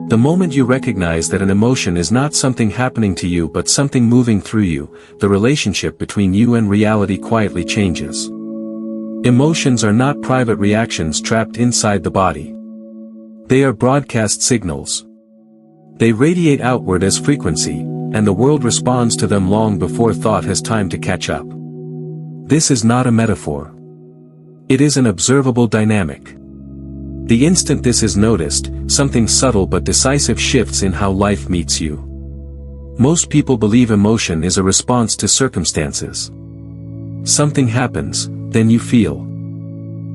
The moment you recognize that an emotion is not something happening to you but something moving through you, the relationship between you and reality quietly changes. Emotions are not private reactions trapped inside the body. They are broadcast signals. They radiate outward as frequency, and the world responds to them long before thought has time to catch up. This is not a metaphor. It is an observable dynamic. The instant this is noticed, something subtle but decisive shifts in how life meets you. Most people believe emotion is a response to circumstances. Something happens, then you feel.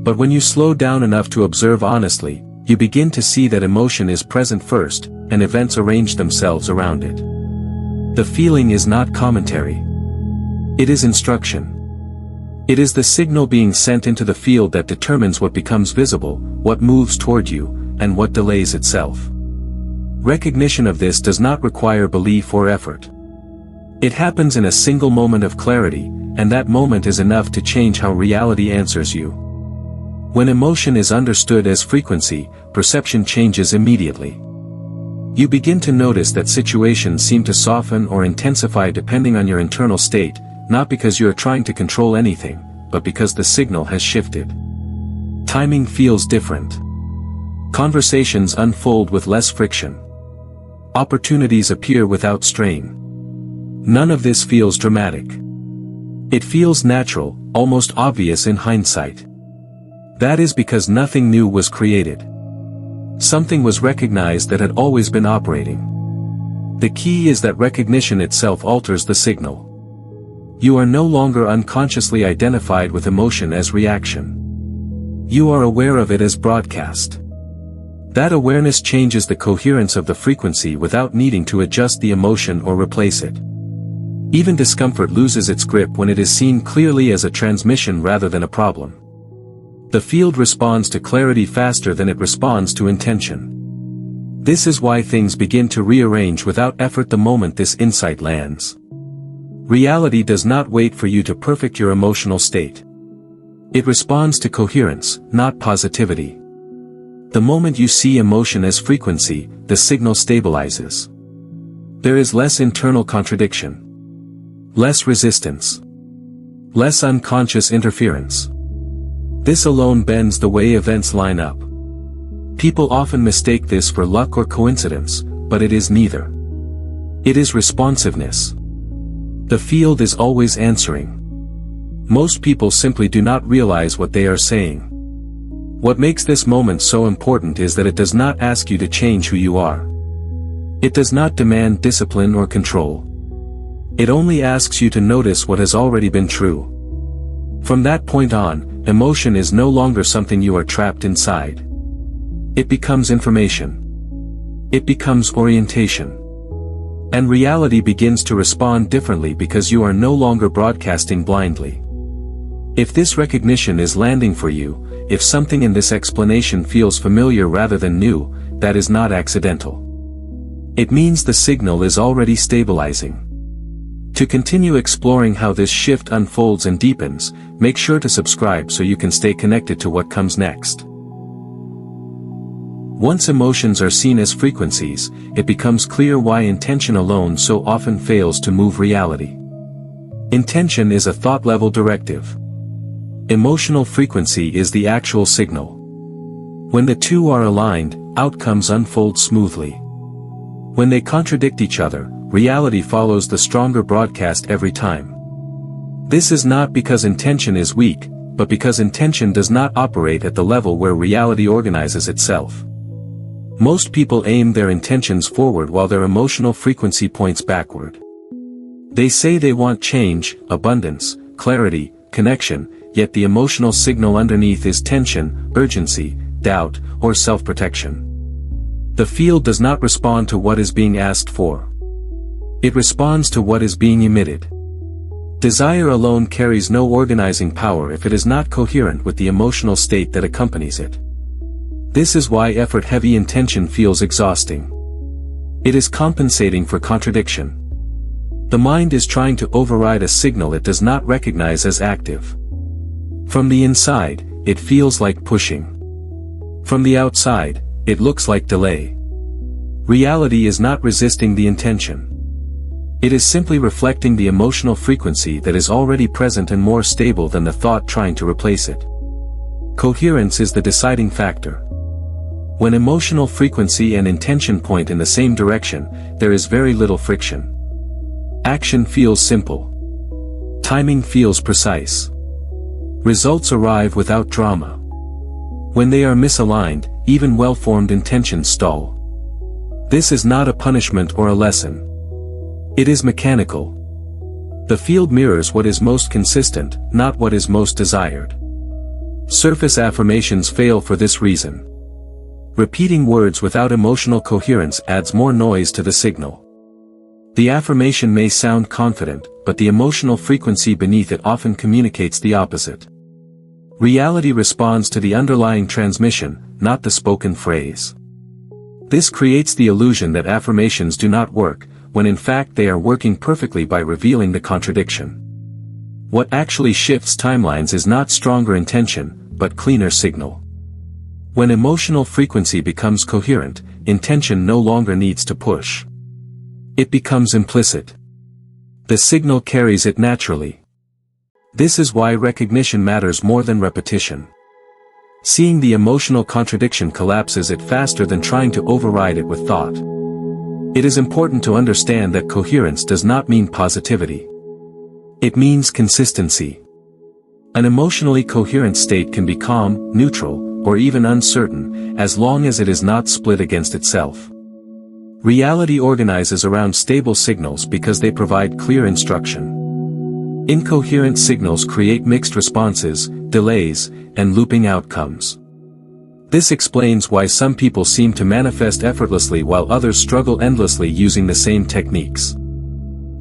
But when you slow down enough to observe honestly, you begin to see that emotion is present first, and events arrange themselves around it. The feeling is not commentary. It is instruction. It is the signal being sent into the field that determines what becomes visible, what moves toward you, and what delays itself. Recognition of this does not require belief or effort. It happens in a single moment of clarity, and that moment is enough to change how reality answers you. When emotion is understood as frequency, perception changes immediately. You begin to notice that situations seem to soften or intensify depending on your internal state, not because you are trying to control anything, but because the signal has shifted. Timing feels different. Conversations unfold with less friction. Opportunities appear without strain. None of this feels dramatic. It feels natural, almost obvious in hindsight. That is because nothing new was created. Something was recognized that had always been operating. The key is that recognition itself alters the signal. You are no longer unconsciously identified with emotion as reaction. You are aware of it as broadcast. That awareness changes the coherence of the frequency without needing to adjust the emotion or replace it. Even discomfort loses its grip when it is seen clearly as a transmission rather than a problem. The field responds to clarity faster than it responds to intention. This is why things begin to rearrange without effort the moment this insight lands. Reality does not wait for you to perfect your emotional state. It responds to coherence, not positivity. The moment you see emotion as frequency, the signal stabilizes. There is less internal contradiction. Less resistance. Less unconscious interference. This alone bends the way events line up. People often mistake this for luck or coincidence, but it is neither. It is responsiveness. The field is always answering. Most people simply do not realize what they are saying. What makes this moment so important is that it does not ask you to change who you are. It does not demand discipline or control. It only asks you to notice what has already been true. From that point on, emotion is no longer something you are trapped inside. It becomes information. It becomes orientation. And reality begins to respond differently because you are no longer broadcasting blindly. If this recognition is landing for you, if something in this explanation feels familiar rather than new, that is not accidental. It means the signal is already stabilizing. To continue exploring how this shift unfolds and deepens, make sure to subscribe so you can stay connected to what comes next. Once emotions are seen as frequencies, it becomes clear why intention alone so often fails to move reality. Intention is a thought-level directive. Emotional frequency is the actual signal. When the two are aligned, outcomes unfold smoothly. When they contradict each other, reality follows the stronger broadcast every time. This is not because intention is weak, but because intention does not operate at the level where reality organizes itself. Most people aim their intentions forward while their emotional frequency points backward. They say they want change, abundance, clarity, connection, yet the emotional signal underneath is tension, urgency, doubt, or self-protection. The field does not respond to what is being asked for. It responds to what is being emitted. Desire alone carries no organizing power if it is not coherent with the emotional state that accompanies it. This is why effort-heavy intention feels exhausting. It is compensating for contradiction. The mind is trying to override a signal it does not recognize as active. From the inside, it feels like pushing. From the outside, it looks like delay. Reality is not resisting the intention. It is simply reflecting the emotional frequency that is already present and more stable than the thought trying to replace it. Coherence is the deciding factor. When emotional frequency and intention point in the same direction, there is very little friction. Action feels simple. Timing feels precise. Results arrive without drama. When they are misaligned, even well-formed intentions stall. This is not a punishment or a lesson. It is mechanical. The field mirrors what is most consistent, not what is most desired. Surface affirmations fail for this reason. Repeating words without emotional coherence adds more noise to the signal. The affirmation may sound confident, but the emotional frequency beneath it often communicates the opposite. Reality responds to the underlying transmission, not the spoken phrase. This creates the illusion that affirmations do not work, when in fact they are working perfectly by revealing the contradiction. What actually shifts timelines is not stronger intention, but cleaner signal. When emotional frequency becomes coherent, intention no longer needs to push. It becomes implicit. The signal carries it naturally. This is why recognition matters more than repetition. Seeing the emotional contradiction collapses it faster than trying to override it with thought. It is important to understand that coherence does not mean positivity. It means consistency. An emotionally coherent state can be calm, neutral, or even uncertain, as long as it is not split against itself. Reality organizes around stable signals because they provide clear instruction. Incoherent signals create mixed responses, delays, and looping outcomes. This explains why some people seem to manifest effortlessly while others struggle endlessly using the same techniques.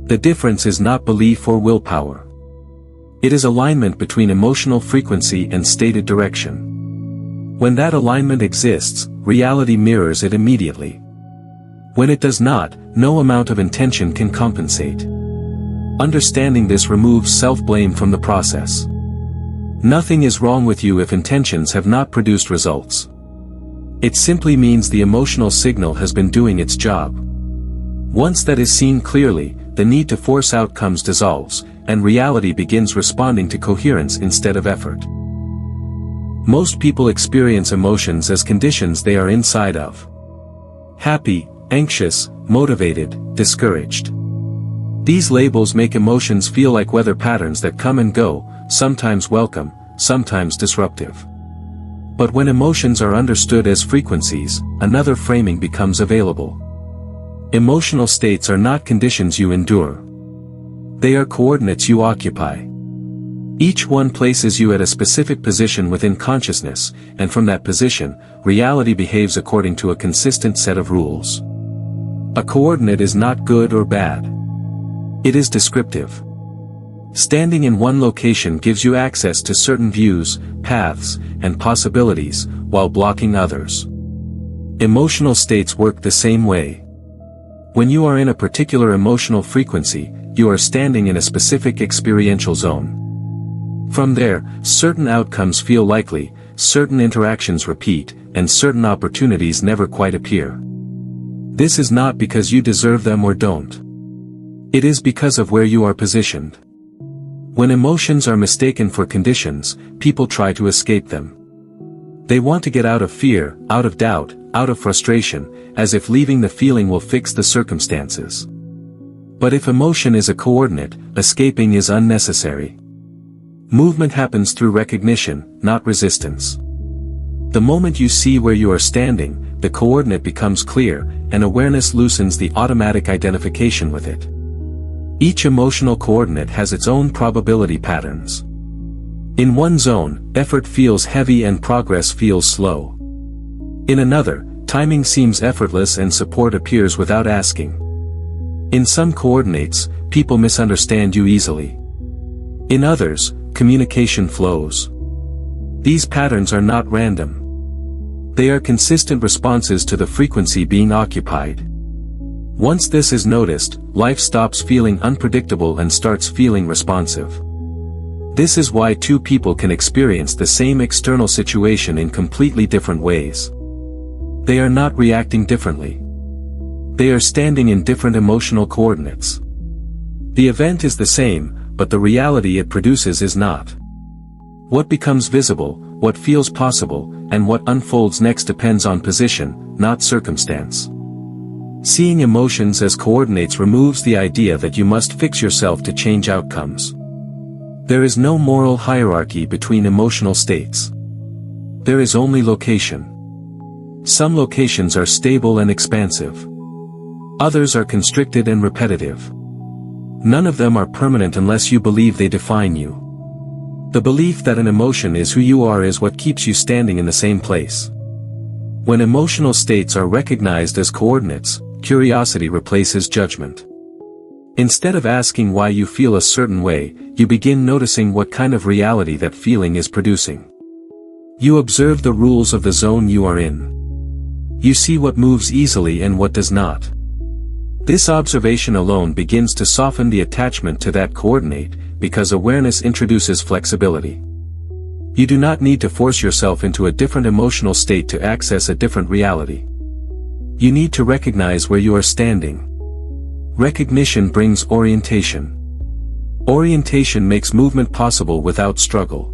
The difference is not belief or willpower. It is alignment between emotional frequency and stated direction. When that alignment exists, reality mirrors it immediately. When it does not, no amount of intention can compensate. Understanding this removes self-blame from the process. Nothing is wrong with you if intentions have not produced results. It simply means the emotional signal has been doing its job. Once that is seen clearly, the need to force outcomes dissolves, and reality begins responding to coherence instead of effort. Most people experience emotions as conditions they are inside of. Happy, anxious, motivated, discouraged. These labels make emotions feel like weather patterns that come and go, sometimes welcome, sometimes disruptive. But when emotions are understood as frequencies, another framing becomes available. Emotional states are not conditions you endure. They are coordinates you occupy. Each one places you at a specific position within consciousness, and from that position, reality behaves according to a consistent set of rules. A coordinate is not good or bad. It is descriptive. Standing in one location gives you access to certain views, paths, and possibilities, while blocking others. Emotional states work the same way. When you are in a particular emotional frequency, you are standing in a specific experiential zone. From there, certain outcomes feel likely, certain interactions repeat, and certain opportunities never quite appear. This is not because you deserve them or don't. It is because of where you are positioned. When emotions are mistaken for conditions, people try to escape them. They want to get out of fear, out of doubt, out of frustration, as if leaving the feeling will fix the circumstances. But if emotion is a coordinate, escaping is unnecessary. Movement happens through recognition, not resistance. The moment you see where you are standing, the coordinate becomes clear, and awareness loosens the automatic identification with it. Each emotional coordinate has its own probability patterns. In one zone, effort feels heavy and progress feels slow. In another, timing seems effortless and support appears without asking. In some coordinates, people misunderstand you easily. In others, communication flows. These patterns are not random. They are consistent responses to the frequency being occupied. Once this is noticed, life stops feeling unpredictable and starts feeling responsive. This is why two people can experience the same external situation in completely different ways. They are not reacting differently. They are standing in different emotional coordinates. The event is the same, but the reality it produces is not. What becomes visible, what feels possible, and what unfolds next depends on position, not circumstance. Seeing emotions as coordinates removes the idea that you must fix yourself to change outcomes. There is no moral hierarchy between emotional states. There is only location. Some locations are stable and expansive. Others are constricted and repetitive. None of them are permanent unless you believe they define you. The belief that an emotion is who you are is what keeps you standing in the same place. When emotional states are recognized as coordinates, curiosity replaces judgment. Instead of asking why you feel a certain way, you begin noticing what kind of reality that feeling is producing. You observe the rules of the zone you are in. You see what moves easily and what does not. This observation alone begins to soften the attachment to that coordinate, because awareness introduces flexibility. You do not need to force yourself into a different emotional state to access a different reality. You need to recognize where you are standing. Recognition brings orientation. Orientation makes movement possible without struggle.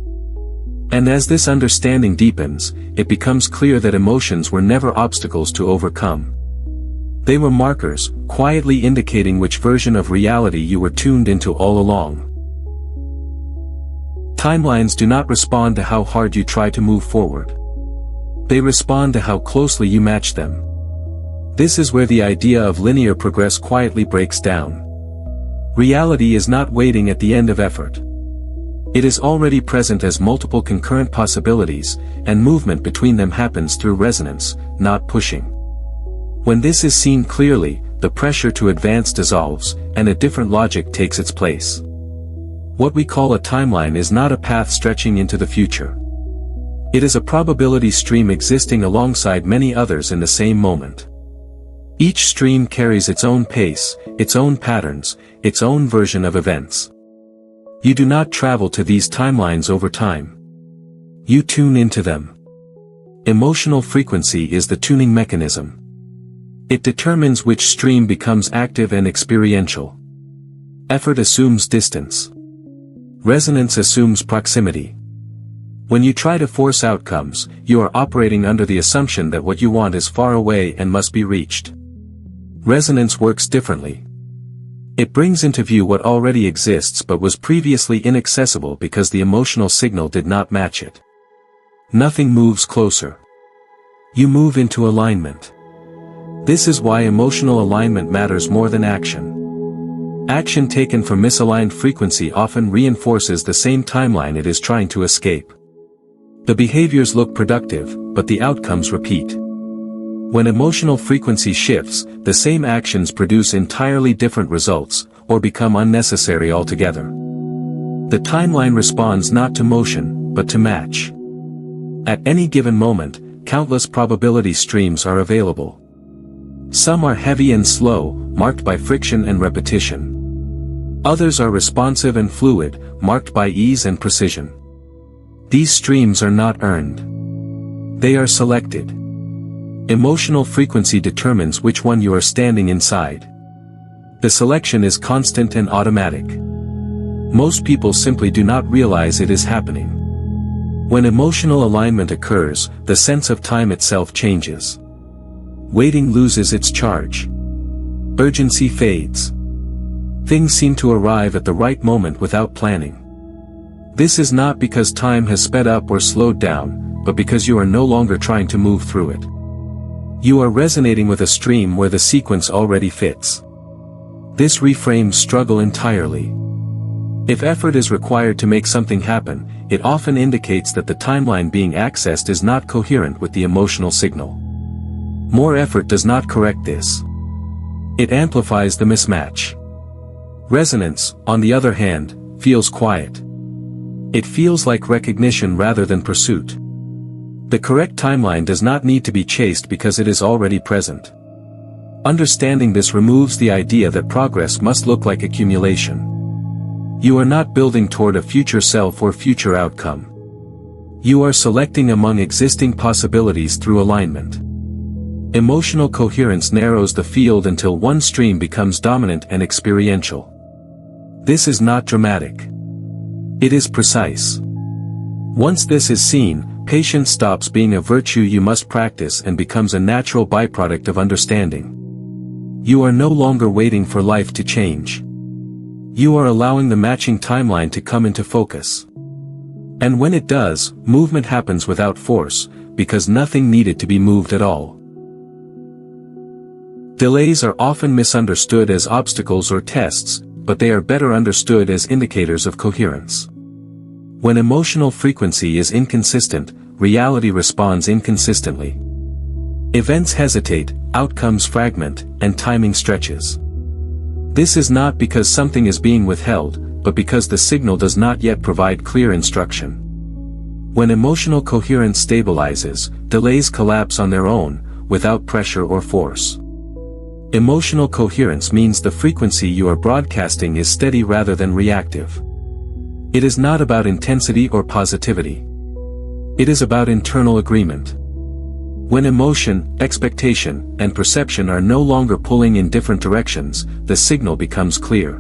And as this understanding deepens, it becomes clear that emotions were never obstacles to overcome. They were markers, quietly indicating which version of reality you were tuned into all along. Timelines do not respond to how hard you try to move forward. They respond to how closely you match them. This is where the idea of linear progress quietly breaks down. Reality is not waiting at the end of effort. It is already present as multiple concurrent possibilities, and movement between them happens through resonance, not pushing. When this is seen clearly, the pressure to advance dissolves, and a different logic takes its place. What we call a timeline is not a path stretching into the future. It is a probability stream existing alongside many others in the same moment. Each stream carries its own pace, its own patterns, its own version of events. You do not travel to these timelines over time. You tune into them. Emotional frequency is the tuning mechanism. It determines which stream becomes active and experiential. Effort assumes distance. Resonance assumes proximity. When you try to force outcomes, you are operating under the assumption that what you want is far away and must be reached. Resonance works differently. It brings into view what already exists but was previously inaccessible because the emotional signal did not match it. Nothing moves closer. You move into alignment. This is why emotional alignment matters more than action. Action taken from misaligned frequency often reinforces the same timeline it is trying to escape. The behaviors look productive, but the outcomes repeat. When emotional frequency shifts, the same actions produce entirely different results, or become unnecessary altogether. The timeline responds not to motion, but to match. At any given moment, countless probability streams are available. Some are heavy and slow, marked by friction and repetition. Others are responsive and fluid, marked by ease and precision. These streams are not earned. They are selected. Emotional frequency determines which one you are standing inside. The selection is constant and automatic. Most people simply do not realize it is happening. When emotional alignment occurs, the sense of time itself changes. Waiting loses its charge. Urgency fades. Things seem to arrive at the right moment without planning. This is not because time has sped up or slowed down, but because you are no longer trying to move through it. You are resonating with a stream where the sequence already fits. This reframes struggle entirely. If effort is required to make something happen, it often indicates that the timeline being accessed is not coherent with the emotional signal. More effort does not correct this. It amplifies the mismatch. Resonance, on the other hand, feels quiet. It feels like recognition rather than pursuit. The correct timeline does not need to be chased because it is already present. Understanding this removes the idea that progress must look like accumulation. You are not building toward a future self or future outcome. You are selecting among existing possibilities through alignment. Emotional coherence narrows the field until one stream becomes dominant and experiential. This is not dramatic. It is precise. Once this is seen, patience stops being a virtue you must practice and becomes a natural byproduct of understanding. You are no longer waiting for life to change. You are allowing the matching timeline to come into focus. And when it does, movement happens without force, because nothing needed to be moved at all. Delays are often misunderstood as obstacles or tests, but they are better understood as indicators of coherence. When emotional frequency is inconsistent, reality responds inconsistently. Events hesitate, outcomes fragment, and timing stretches. This is not because something is being withheld, but because the signal does not yet provide clear instruction. When emotional coherence stabilizes, delays collapse on their own, without pressure or force. Emotional coherence means the frequency you are broadcasting is steady rather than reactive. It is not about intensity or positivity. It is about internal agreement. When emotion, expectation, and perception are no longer pulling in different directions, the signal becomes clear.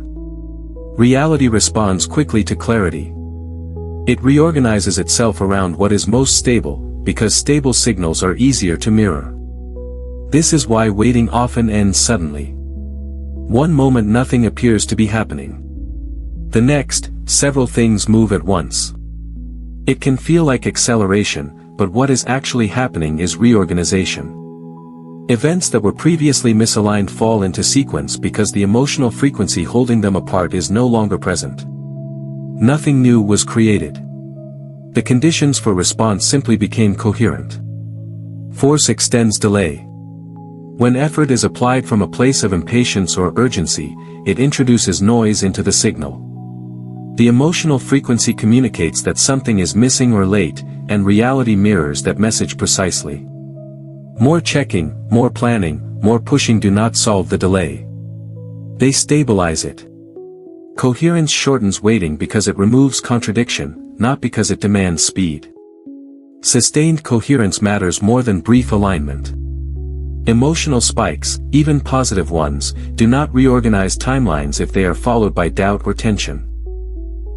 Reality responds quickly to clarity. It reorganizes itself around what is most stable, because stable signals are easier to mirror. This is why waiting often ends suddenly. One moment nothing appears to be happening. The next, several things move at once. It can feel like acceleration, but what is actually happening is reorganization. Events that were previously misaligned fall into sequence because the emotional frequency holding them apart is no longer present. Nothing new was created. The conditions for response simply became coherent. Force extends delay. When effort is applied from a place of impatience or urgency, it introduces noise into the signal. The emotional frequency communicates that something is missing or late, and reality mirrors that message precisely. More checking, more planning, more pushing do not solve the delay. They stabilize it. Coherence shortens waiting because it removes contradiction, not because it demands speed. Sustained coherence matters more than brief alignment. Emotional spikes, even positive ones, do not reorganize timelines if they are followed by doubt or tension.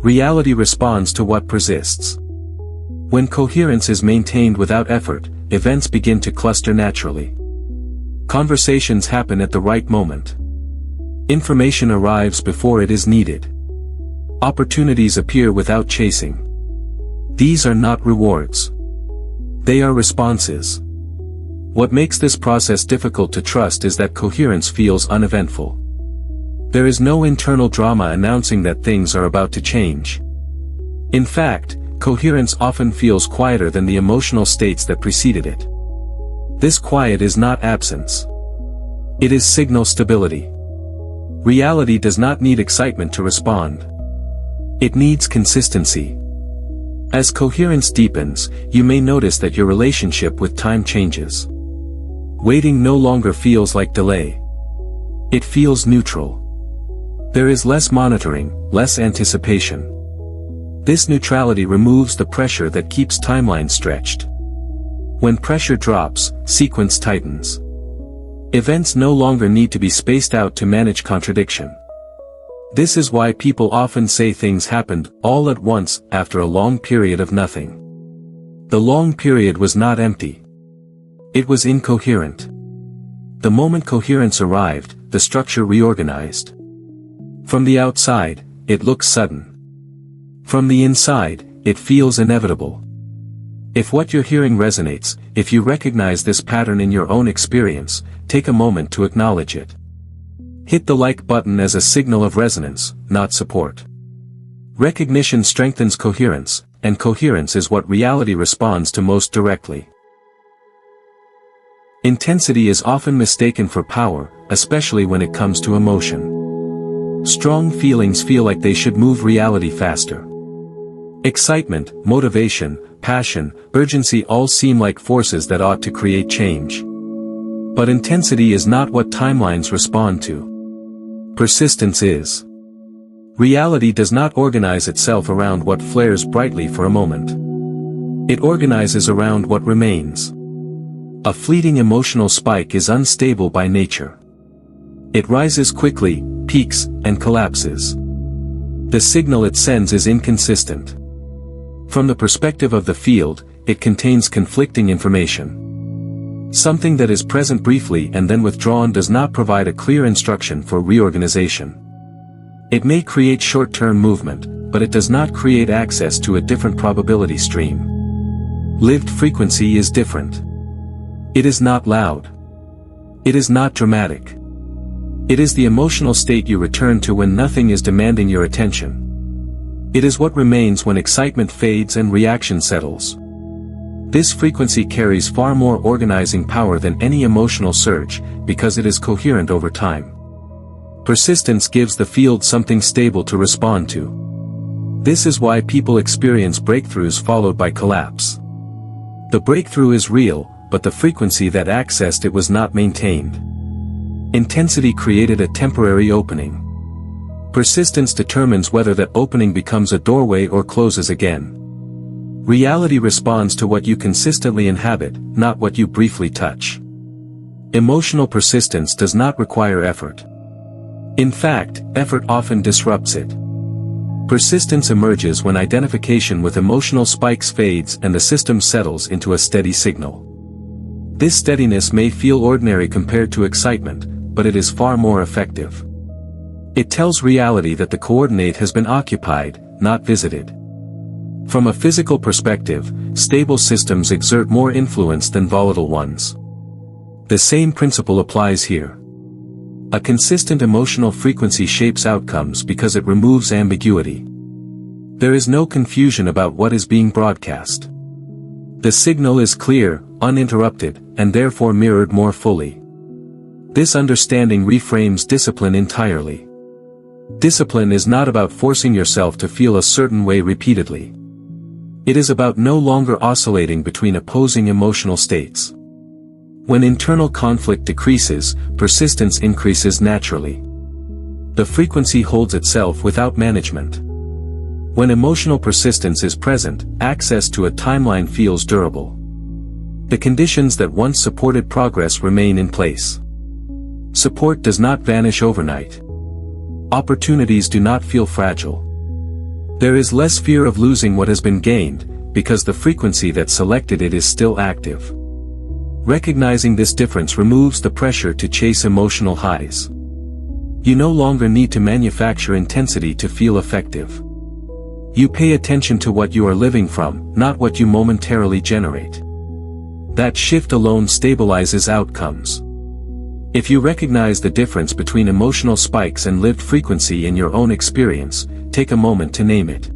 Reality responds to what persists. When coherence is maintained without effort, events begin to cluster naturally. Conversations happen at the right moment. Information arrives before it is needed. Opportunities appear without chasing. These are not rewards. They are responses. What makes this process difficult to trust is that coherence feels uneventful. There is no internal drama announcing that things are about to change. In fact, coherence often feels quieter than the emotional states that preceded it. This quiet is not absence. It is signal stability. Reality does not need excitement to respond. It needs consistency. As coherence deepens, you may notice that your relationship with time changes. Waiting no longer feels like delay. It feels neutral. There is less monitoring, less anticipation. This neutrality removes the pressure that keeps timelines stretched. When pressure drops, sequence tightens. Events no longer need to be spaced out to manage contradiction. This is why people often say things happened all at once after a long period of nothing. The long period was not empty. It was incoherent. The moment coherence arrived, the structure reorganized. From the outside, it looks sudden. From the inside, it feels inevitable. If what you're hearing resonates, if you recognize this pattern in your own experience, take a moment to acknowledge it. Hit the like button as a signal of resonance, not support. Recognition strengthens coherence, and coherence is what reality responds to most directly. Intensity is often mistaken for power, especially when it comes to emotion. Strong feelings feel like they should move reality faster. Excitement, motivation, passion, urgency all seem like forces that ought to create change. But intensity is not what timelines respond to. Persistence is. Reality does not organize itself around what flares brightly for a moment. It organizes around what remains. A fleeting emotional spike is unstable by nature. It rises quickly, peaks, and collapses. The signal it sends is inconsistent. From the perspective of the field, it contains conflicting information. Something that is present briefly and then withdrawn does not provide a clear instruction for reorganization. It may create short-term movement, but it does not create access to a different probability stream. Lived frequency is different. It is not loud. It is not dramatic. It is the emotional state you return to when nothing is demanding your attention. It is what remains when excitement fades and reaction settles. This frequency carries far more organizing power than any emotional surge, because it is coherent over time. Persistence gives the field something stable to respond to. This is why people experience breakthroughs followed by collapse. The breakthrough is real, but the frequency that accessed it was not maintained. Intensity created a temporary opening. Persistence determines whether that opening becomes a doorway or closes again. Reality responds to what you consistently inhabit, not what you briefly touch. Emotional persistence does not require effort. In fact, effort often disrupts it. Persistence emerges when identification with emotional spikes fades and the system settles into a steady signal. This steadiness may feel ordinary compared to excitement, but it is far more effective. It tells reality that the coordinate has been occupied, not visited. From a physical perspective, stable systems exert more influence than volatile ones. The same principle applies here. A consistent emotional frequency shapes outcomes because it removes ambiguity. There is no confusion about what is being broadcast. The signal is clear, uninterrupted, and therefore mirrored more fully. This understanding reframes discipline entirely. Discipline is not about forcing yourself to feel a certain way repeatedly. It is about no longer oscillating between opposing emotional states. When internal conflict decreases, persistence increases naturally. The frequency holds itself without management. When emotional persistence is present, access to a timeline feels durable. The conditions that once supported progress remain in place. Support does not vanish overnight. Opportunities do not feel fragile. There is less fear of losing what has been gained, because the frequency that selected it is still active. Recognizing this difference removes the pressure to chase emotional highs. You no longer need to manufacture intensity to feel effective. You pay attention to what you are living from, not what you momentarily generate. That shift alone stabilizes outcomes. If you recognize the difference between emotional spikes and lived frequency in your own experience, take a moment to name it.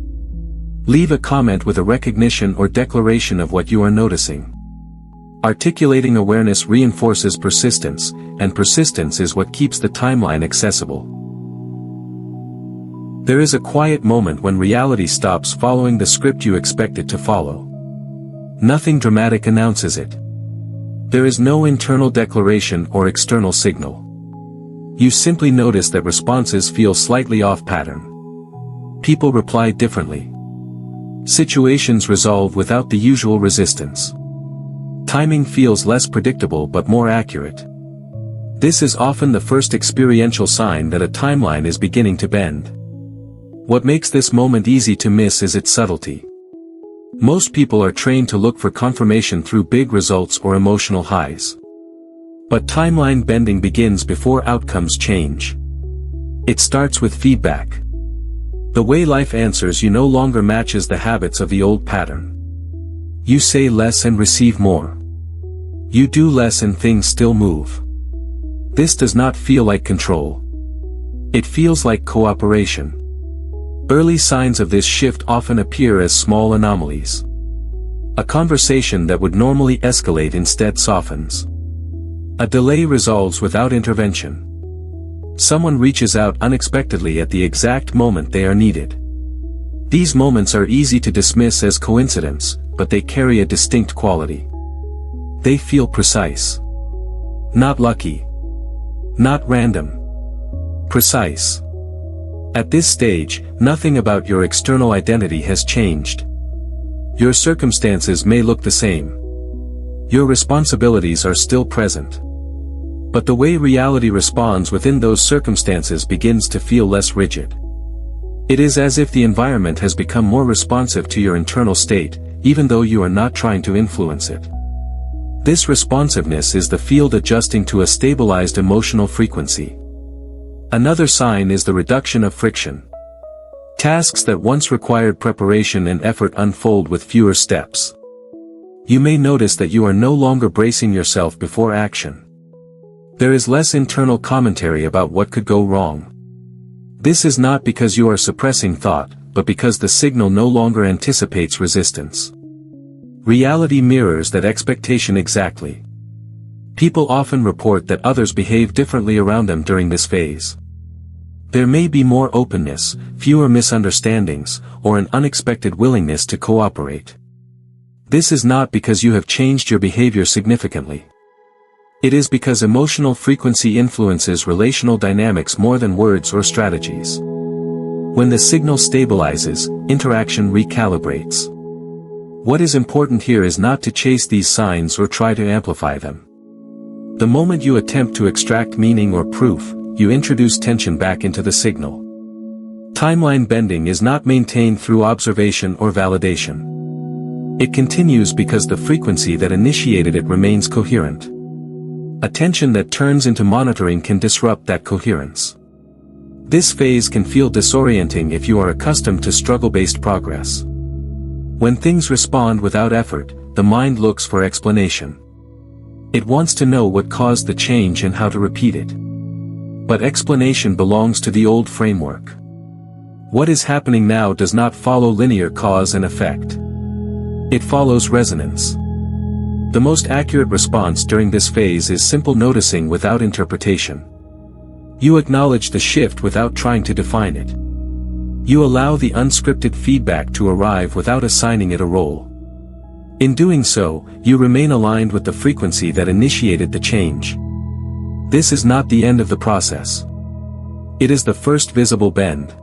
Leave a comment with a recognition or declaration of what you are noticing. Articulating awareness reinforces persistence, and persistence is what keeps the timeline accessible. There is a quiet moment when reality stops following the script you expect it to follow. Nothing dramatic announces it. There is no internal declaration or external signal. You simply notice that responses feel slightly off pattern. People reply differently. Situations resolve without the usual resistance. Timing feels less predictable but more accurate. This is often the first experiential sign that a timeline is beginning to bend. What makes this moment easy to miss is its subtlety. Most people are trained to look for confirmation through big results or emotional highs. But timeline bending begins before outcomes change. It starts with feedback. The way life answers you no longer matches the habits of the old pattern. You say less and receive more. You do less and things still move. This does not feel like control. It feels like cooperation. Early signs of this shift often appear as small anomalies. A conversation that would normally escalate instead softens. A delay resolves without intervention. Someone reaches out unexpectedly at the exact moment they are needed. These moments are easy to dismiss as coincidence, but they carry a distinct quality. They feel precise. Not lucky. Not random. Precise. At this stage, nothing about your external identity has changed. Your circumstances may look the same. Your responsibilities are still present. But the way reality responds within those circumstances begins to feel less rigid. It is as if the environment has become more responsive to your internal state, even though you are not trying to influence it. This responsiveness is the field adjusting to a stabilized emotional frequency. Another sign is the reduction of friction. Tasks that once required preparation and effort unfold with fewer steps. You may notice that you are no longer bracing yourself before action. There is less internal commentary about what could go wrong. This is not because you are suppressing thought, but because the signal no longer anticipates resistance. Reality mirrors that expectation exactly. People often report that others behave differently around them during this phase. There may be more openness, fewer misunderstandings, or an unexpected willingness to cooperate. This is not because you have changed your behavior significantly. It is because emotional frequency influences relational dynamics more than words or strategies. When the signal stabilizes, interaction recalibrates. What is important here is not to chase these signs or try to amplify them. The moment you attempt to extract meaning or proof, you introduce tension back into the signal. Timeline bending is not maintained through observation or validation. It continues because the frequency that initiated it remains coherent. Attention that turns into monitoring can disrupt that coherence. This phase can feel disorienting if you are accustomed to struggle-based progress. When things respond without effort, the mind looks for explanation. It wants to know what caused the change and how to repeat it. But explanation belongs to the old framework. What is happening now does not follow linear cause and effect. It follows resonance. The most accurate response during this phase is simple noticing without interpretation. You acknowledge the shift without trying to define it. You allow the unscripted feedback to arrive without assigning it a role. In doing so, you remain aligned with the frequency that initiated the change. This is not the end of the process. It is the first visible bend.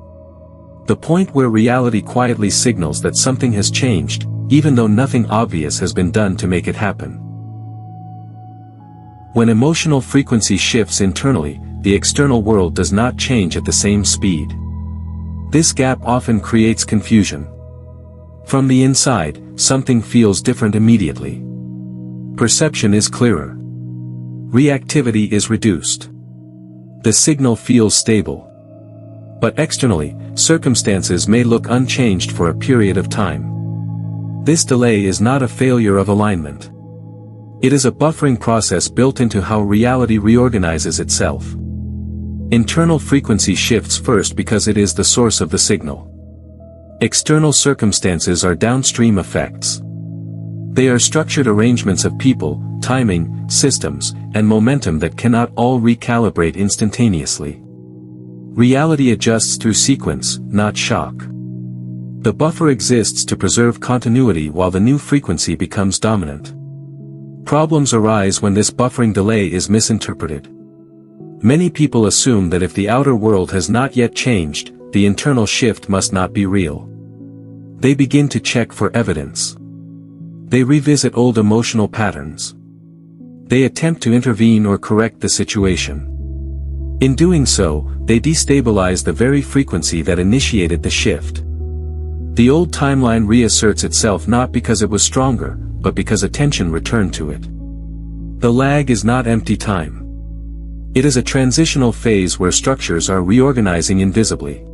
The point where reality quietly signals that something has changed, even though nothing obvious has been done to make it happen. When emotional frequency shifts internally, the external world does not change at the same speed. This gap often creates confusion. From the inside, something feels different immediately. Perception is clearer. Reactivity is reduced. The signal feels stable. But externally, circumstances may look unchanged for a period of time. This delay is not a failure of alignment. It is a buffering process built into how reality reorganizes itself. Internal frequency shifts first because it is the source of the signal. External circumstances are downstream effects. They are structured arrangements of people, timing, systems, and momentum that cannot all recalibrate instantaneously. Reality adjusts through sequence, not shock. The buffer exists to preserve continuity while the new frequency becomes dominant. Problems arise when this buffering delay is misinterpreted. Many people assume that if the outer world has not yet changed, the internal shift must not be real. They begin to check for evidence. They revisit old emotional patterns. They attempt to intervene or correct the situation. In doing so, they destabilize the very frequency that initiated the shift. The old timeline reasserts itself not because it was stronger, but because attention returned to it. The lag is not empty time. It is a transitional phase where structures are reorganizing invisibly.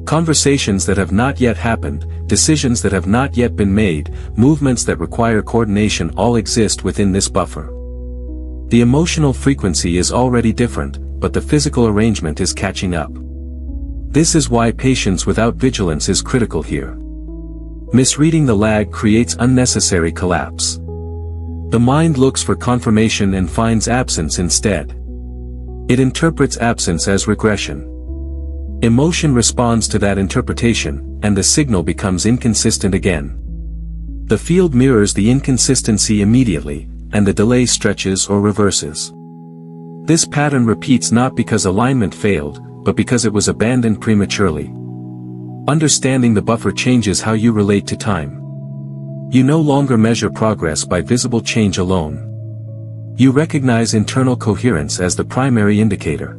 Conversations that have not yet happened, decisions that have not yet been made, movements that require coordination all exist within this buffer. The emotional frequency is already different, but the physical arrangement is catching up. This is why patience without vigilance is critical here. Misreading the lag creates unnecessary collapse. The mind looks for confirmation and finds absence instead. It interprets absence as regression. Emotion responds to that interpretation, and the signal becomes inconsistent again. The field mirrors the inconsistency immediately, and the delay stretches or reverses. This pattern repeats not because alignment failed, but because it was abandoned prematurely. Understanding the buffer changes how you relate to time. You no longer measure progress by visible change alone. You recognize internal coherence as the primary indicator.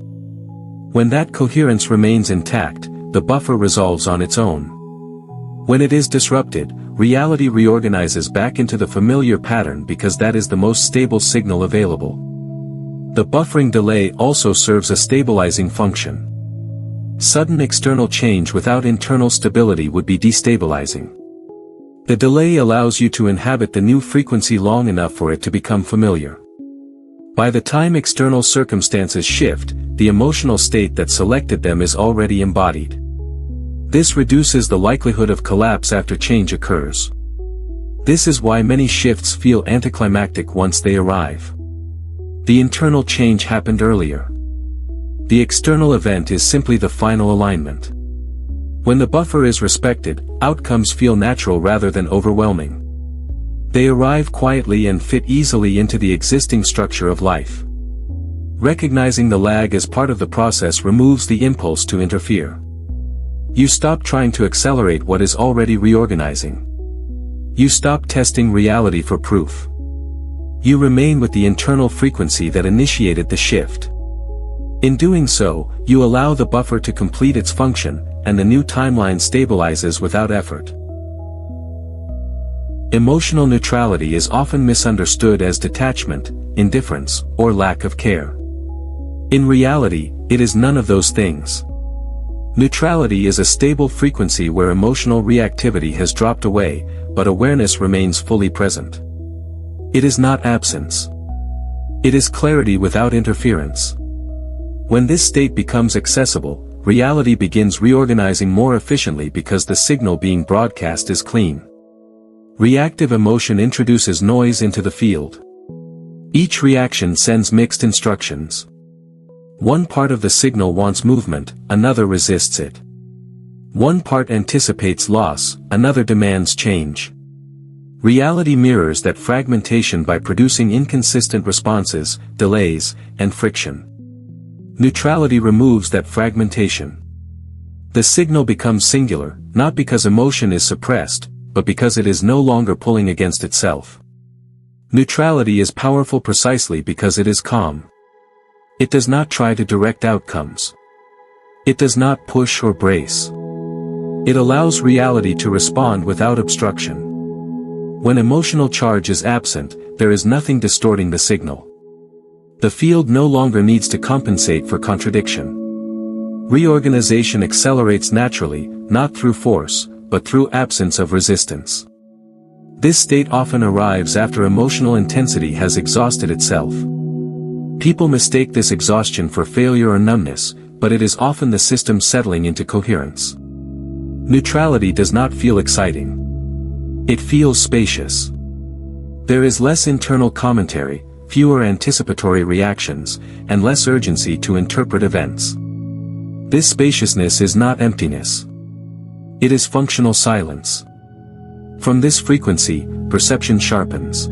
When that coherence remains intact, the buffer resolves on its own. When it is disrupted, reality reorganizes back into the familiar pattern because that is the most stable signal available. The buffering delay also serves a stabilizing function. Sudden external change without internal stability would be destabilizing. The delay allows you to inhabit the new frequency long enough for it to become familiar. By the time external circumstances shift, the emotional state that selected them is already embodied. This reduces the likelihood of collapse after change occurs. This is why many shifts feel anticlimactic once they arrive. The internal change happened earlier. The external event is simply the final alignment. When the buffer is respected, outcomes feel natural rather than overwhelming. They arrive quietly and fit easily into the existing structure of life. Recognizing the lag as part of the process removes the impulse to interfere. You stop trying to accelerate what is already reorganizing. You stop testing reality for proof. You remain with the internal frequency that initiated the shift. In doing so, you allow the buffer to complete its function, and the new timeline stabilizes without effort. Emotional neutrality is often misunderstood as detachment, indifference, or lack of care. In reality, it is none of those things. Neutrality is a stable frequency where emotional reactivity has dropped away, but awareness remains fully present. It is not absence. It is clarity without interference. When this state becomes accessible, reality begins reorganizing more efficiently because the signal being broadcast is clean. Reactive emotion introduces noise into the field. Each reaction sends mixed instructions. One part of the signal wants movement, another resists it. One part anticipates loss, another demands change. Reality mirrors that fragmentation by producing inconsistent responses, delays, and friction. Neutrality removes that fragmentation. The signal becomes singular, not because emotion is suppressed, but because it is no longer pulling against itself. Neutrality is powerful precisely because it is calm. It does not try to direct outcomes. It does not push or brace. It allows reality to respond without obstruction. When emotional charge is absent, there is nothing distorting the signal. The field no longer needs to compensate for contradiction. Reorganization accelerates naturally, not through force, but through absence of resistance. This state often arrives after emotional intensity has exhausted itself. People mistake this exhaustion for failure or numbness, but it is often the system settling into coherence. Neutrality does not feel exciting. It feels spacious. There is less internal commentary, fewer anticipatory reactions, and less urgency to interpret events. This spaciousness is not emptiness. It is functional silence. From this frequency, perception sharpens.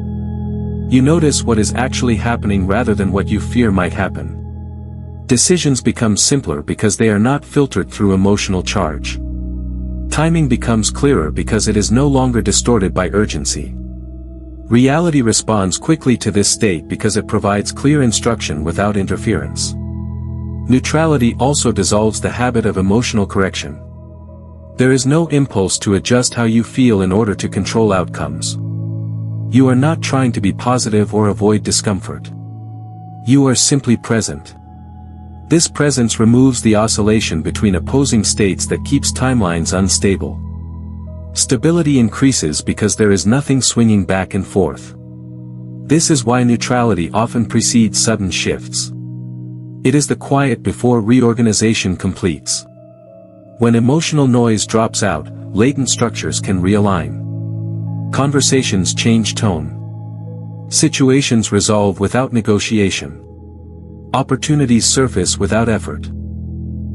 You notice what is actually happening rather than what you fear might happen. Decisions become simpler because they are not filtered through emotional charge. Timing becomes clearer because it is no longer distorted by urgency. Reality responds quickly to this state because it provides clear instruction without interference. Neutrality also dissolves the habit of emotional correction. There is no impulse to adjust how you feel in order to control outcomes. You are not trying to be positive or avoid discomfort. You are simply present. This presence removes the oscillation between opposing states that keeps timelines unstable. Stability increases because there is nothing swinging back and forth. This is why neutrality often precedes sudden shifts. It is the quiet before reorganization completes. When emotional noise drops out, latent structures can realign. Conversations change tone. Situations resolve without negotiation. Opportunities surface without effort.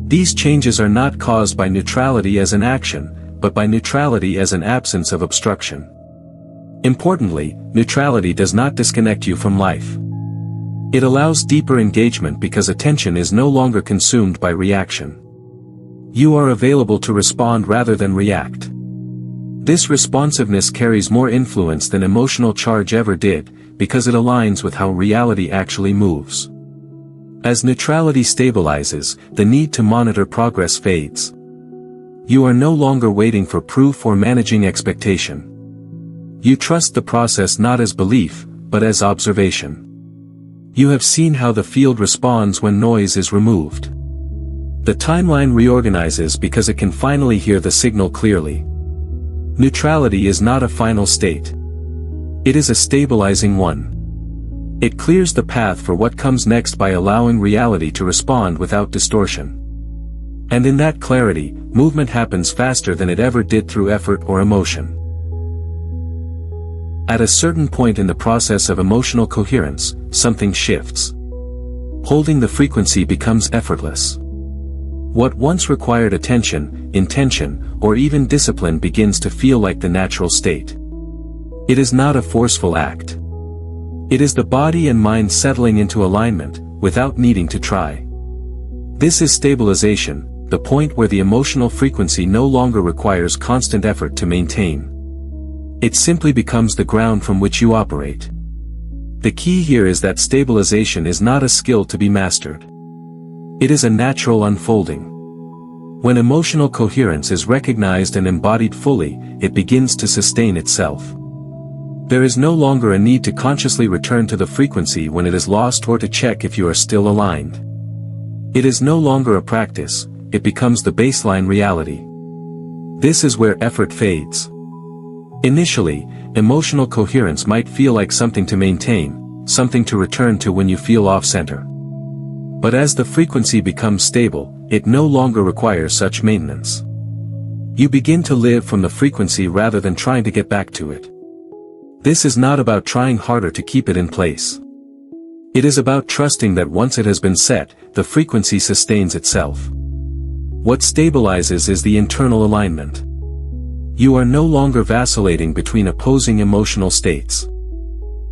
These changes are not caused by neutrality as an action, but by neutrality as an absence of obstruction. Importantly, neutrality does not disconnect you from life. It allows deeper engagement because attention is no longer consumed by reaction. You are available to respond rather than react. This responsiveness carries more influence than emotional charge ever did, because it aligns with how reality actually moves. As neutrality stabilizes, the need to monitor progress fades. You are no longer waiting for proof or managing expectation. You trust the process not as belief, but as observation. You have seen how the field responds when noise is removed. The timeline reorganizes because it can finally hear the signal clearly. Neutrality is not a final state. It is a stabilizing one. It clears the path for what comes next by allowing reality to respond without distortion. And in that clarity, movement happens faster than it ever did through effort or emotion. At a certain point in the process of emotional coherence, something shifts. Holding the frequency becomes effortless. What once required attention, intention, or even discipline begins to feel like the natural state. It is not a forceful act. It is the body and mind settling into alignment, without needing to try. This is stabilization, the point where the emotional frequency no longer requires constant effort to maintain. It simply becomes the ground from which you operate. The key here is that stabilization is not a skill to be mastered. It is a natural unfolding. When emotional coherence is recognized and embodied fully, it begins to sustain itself. There is no longer a need to consciously return to the frequency when it is lost or to check if you are still aligned. It is no longer a practice, it becomes the baseline reality. This is where effort fades. Initially, emotional coherence might feel like something to maintain, something to return to when you feel off-center. But as the frequency becomes stable, it no longer requires such maintenance. You begin to live from the frequency rather than trying to get back to it. This is not about trying harder to keep it in place. It is about trusting that once it has been set, the frequency sustains itself. What stabilizes is the internal alignment. You are no longer vacillating between opposing emotional states.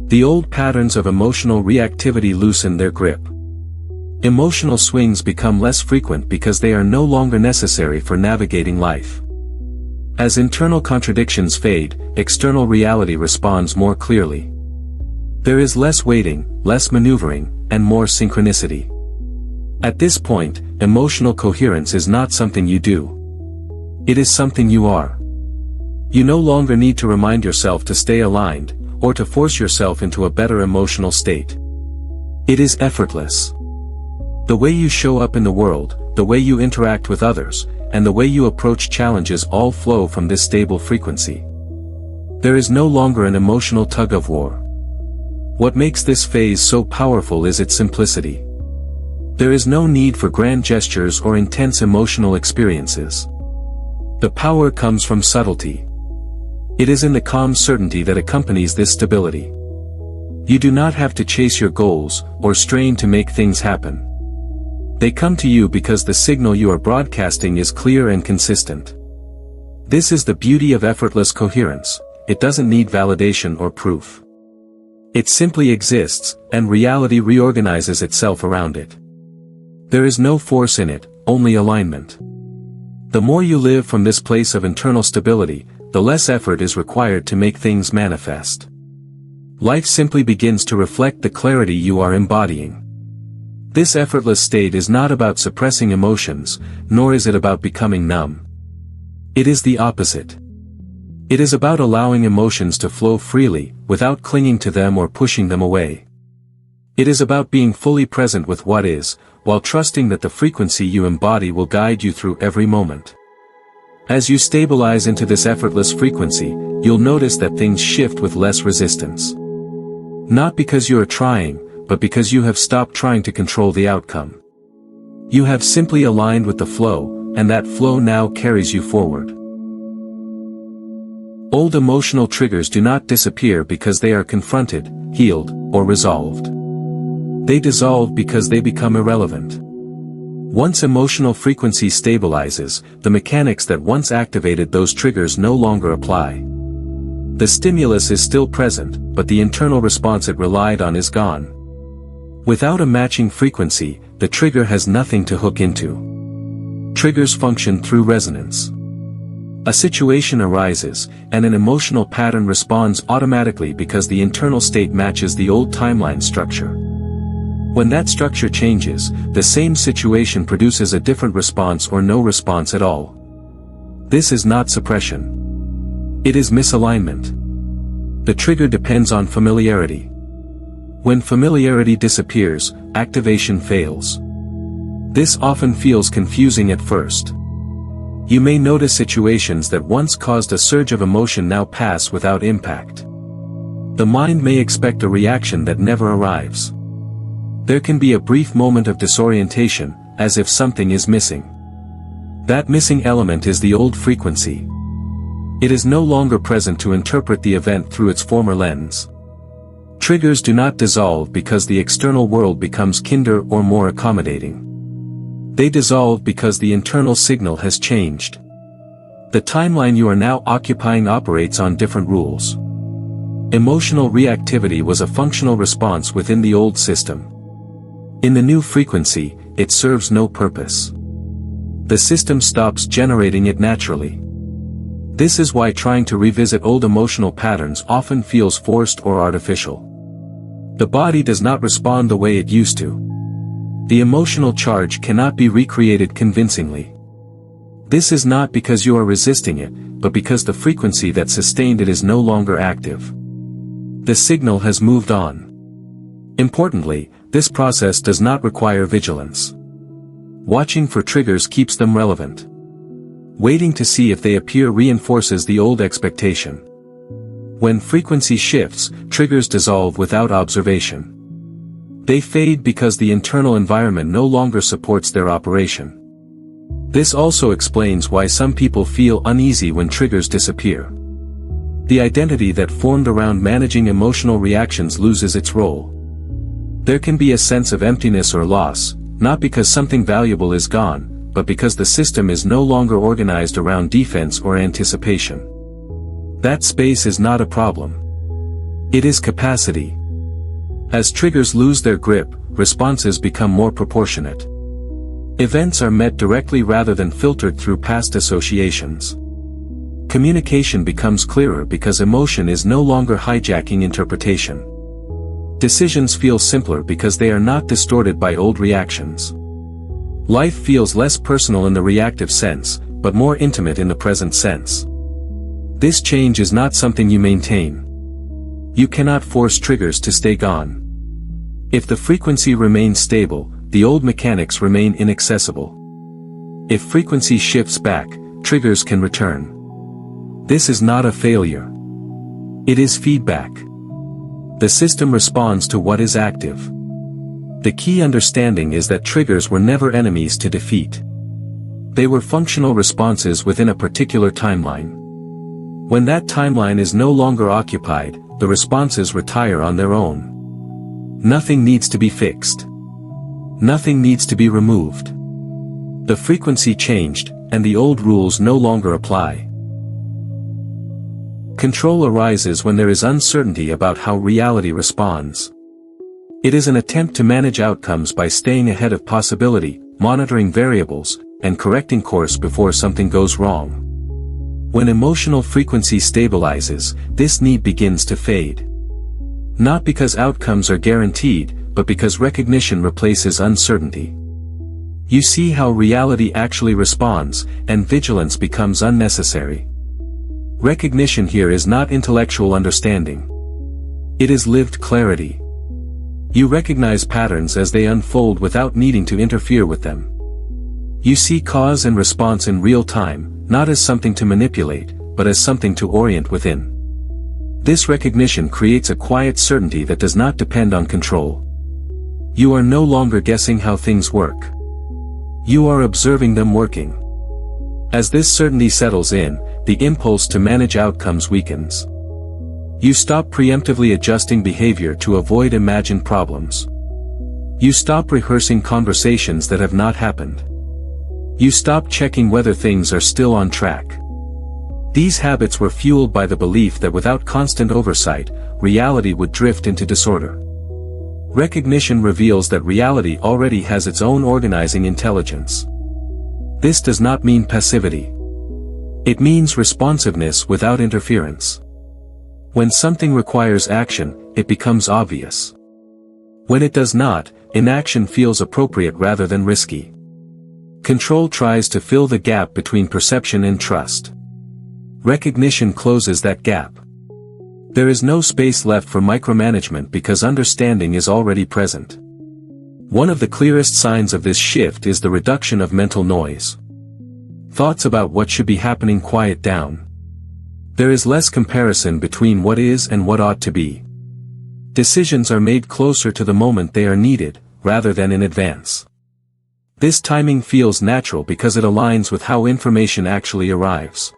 The old patterns of emotional reactivity loosen their grip. Emotional swings become less frequent because they are no longer necessary for navigating life. As internal contradictions fade, external reality responds more clearly. There is less waiting, less maneuvering, and more synchronicity. At this point, emotional coherence is not something you do. It is something you are. You no longer need to remind yourself to stay aligned, or to force yourself into a better emotional state. It is effortless. The way you show up in the world, the way you interact with others, and the way you approach challenges all flow from this stable frequency. There is no longer an emotional tug-of-war. What makes this phase so powerful is its simplicity. There is no need for grand gestures or intense emotional experiences. The power comes from subtlety. It is in the calm certainty that accompanies this stability. You do not have to chase your goals, or strain to make things happen. They come to you because the signal you are broadcasting is clear and consistent. This is the beauty of effortless coherence. It doesn't need validation or proof. It simply exists, and reality reorganizes itself around it. There is no force in it, only alignment. The more you live from this place of internal stability, the less effort is required to make things manifest. Life simply begins to reflect the clarity you are embodying. This effortless state is not about suppressing emotions, nor is it about becoming numb. It is the opposite. It is about allowing emotions to flow freely, without clinging to them or pushing them away. It is about being fully present with what is, while trusting that the frequency you embody will guide you through every moment. As you stabilize into this effortless frequency, you'll notice that things shift with less resistance. Not because you are trying, but because you have stopped trying to control the outcome. You have simply aligned with the flow, and that flow now carries you forward. Old emotional triggers do not disappear because they are confronted, healed, or resolved. They dissolve because they become irrelevant. Once emotional frequency stabilizes, the mechanics that once activated those triggers no longer apply. The stimulus is still present, but the internal response it relied on is gone. Without a matching frequency, the trigger has nothing to hook into. Triggers function through resonance. A situation arises, and an emotional pattern responds automatically because the internal state matches the old timeline structure. When that structure changes, the same situation produces a different response or no response at all. This is not suppression. It is misalignment. The trigger depends on familiarity. When familiarity disappears, activation fails. This often feels confusing at first. You may notice situations that once caused a surge of emotion now pass without impact. The mind may expect a reaction that never arrives. There can be a brief moment of disorientation, as if something is missing. That missing element is the old frequency. It is no longer present to interpret the event through its former lens. Triggers do not dissolve because the external world becomes kinder or more accommodating. They dissolve because the internal signal has changed. The timeline you are now occupying operates on different rules. Emotional reactivity was a functional response within the old system. In the new frequency, it serves no purpose. The system stops generating it naturally. This is why trying to revisit old emotional patterns often feels forced or artificial. The body does not respond the way it used to. The emotional charge cannot be recreated convincingly. This is not because you are resisting it, but because the frequency that sustained it is no longer active. The signal has moved on. Importantly, this process does not require vigilance. Watching for triggers keeps them relevant. Waiting to see if they appear reinforces the old expectation. When frequency shifts, triggers dissolve without observation. They fade because the internal environment no longer supports their operation. This also explains why some people feel uneasy when triggers disappear. The identity that formed around managing emotional reactions loses its role. There can be a sense of emptiness or loss, not because something valuable is gone, but because the system is no longer organized around defense or anticipation. That space is not a problem. It is capacity. As triggers lose their grip, responses become more proportionate. Events are met directly rather than filtered through past associations. Communication becomes clearer because emotion is no longer hijacking interpretation. Decisions feel simpler because they are not distorted by old reactions. Life feels less personal in the reactive sense, but more intimate in the present sense. This change is not something you maintain. You cannot force triggers to stay gone. If the frequency remains stable, the old mechanics remain inaccessible. If frequency shifts back, triggers can return. This is not a failure. It is feedback. The system responds to what is active. The key understanding is that triggers were never enemies to defeat. They were functional responses within a particular timeline. When that timeline is no longer occupied, the responses retire on their own. Nothing needs to be fixed. Nothing needs to be removed. The frequency changed, and the old rules no longer apply. Control arises when there is uncertainty about how reality responds. It is an attempt to manage outcomes by staying ahead of possibility, monitoring variables, and correcting course before something goes wrong. When emotional frequency stabilizes, this need begins to fade. Not because outcomes are guaranteed, but because recognition replaces uncertainty. You see how reality actually responds, and vigilance becomes unnecessary. Recognition here is not intellectual understanding. It is lived clarity. You recognize patterns as they unfold without needing to interfere with them. You see cause and response in real time, not as something to manipulate, but as something to orient within. This recognition creates a quiet certainty that does not depend on control. You are no longer guessing how things work. You are observing them working. As this certainty settles in, the impulse to manage outcomes weakens. You stop preemptively adjusting behavior to avoid imagined problems. You stop rehearsing conversations that have not happened. You stop checking whether things are still on track. These habits were fueled by the belief that without constant oversight, reality would drift into disorder. Recognition reveals that reality already has its own organizing intelligence. This does not mean passivity. It means responsiveness without interference. When something requires action, it becomes obvious. When it does not, inaction feels appropriate rather than risky. Control tries to fill the gap between perception and trust. Recognition closes that gap. There is no space left for micromanagement because understanding is already present. One of the clearest signs of this shift is the reduction of mental noise. Thoughts about what should be happening quiet down. There is less comparison between what is and what ought to be. Decisions are made closer to the moment they are needed, rather than in advance. This timing feels natural because it aligns with how information actually arrives.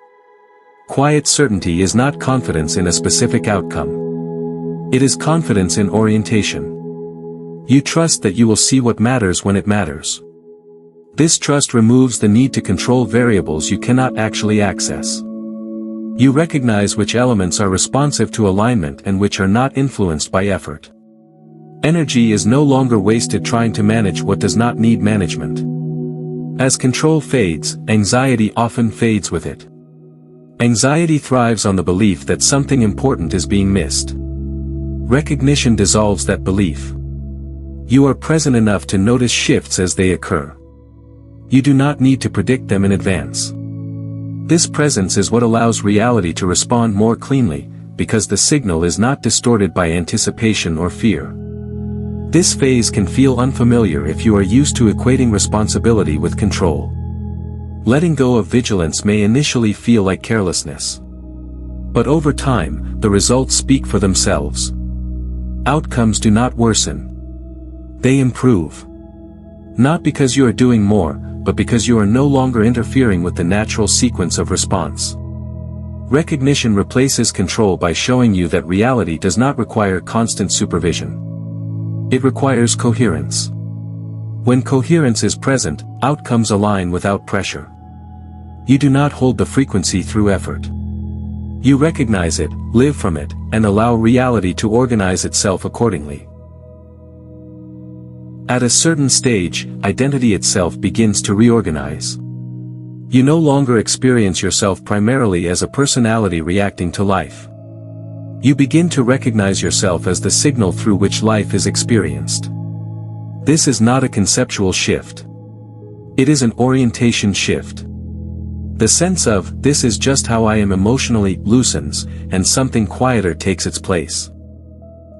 Quiet certainty is not confidence in a specific outcome. It is confidence in orientation. You trust that you will see what matters when it matters. This trust removes the need to control variables you cannot actually access. You recognize which elements are responsive to alignment and which are not influenced by effort. Energy is no longer wasted trying to manage what does not need management. As control fades, anxiety often fades with it. Anxiety thrives on the belief that something important is being missed. Recognition dissolves that belief. You are present enough to notice shifts as they occur. You do not need to predict them in advance. This presence is what allows reality to respond more cleanly, because the signal is not distorted by anticipation or fear. This phase can feel unfamiliar if you are used to equating responsibility with control. Letting go of vigilance may initially feel like carelessness. But over time, the results speak for themselves. Outcomes do not worsen. They improve. Not because you are doing more, but because you are no longer interfering with the natural sequence of response. Recognition replaces control by showing you that reality does not require constant supervision. It requires coherence. When coherence is present, outcomes align without pressure. You do not hold the frequency through effort. You recognize it, live from it, and allow reality to organize itself accordingly. At a certain stage, identity itself begins to reorganize. You no longer experience yourself primarily as a personality reacting to life. You begin to recognize yourself as the signal through which life is experienced. This is not a conceptual shift. It is an orientation shift. The sense of, "this is just how I am emotionally," loosens, and something quieter takes its place.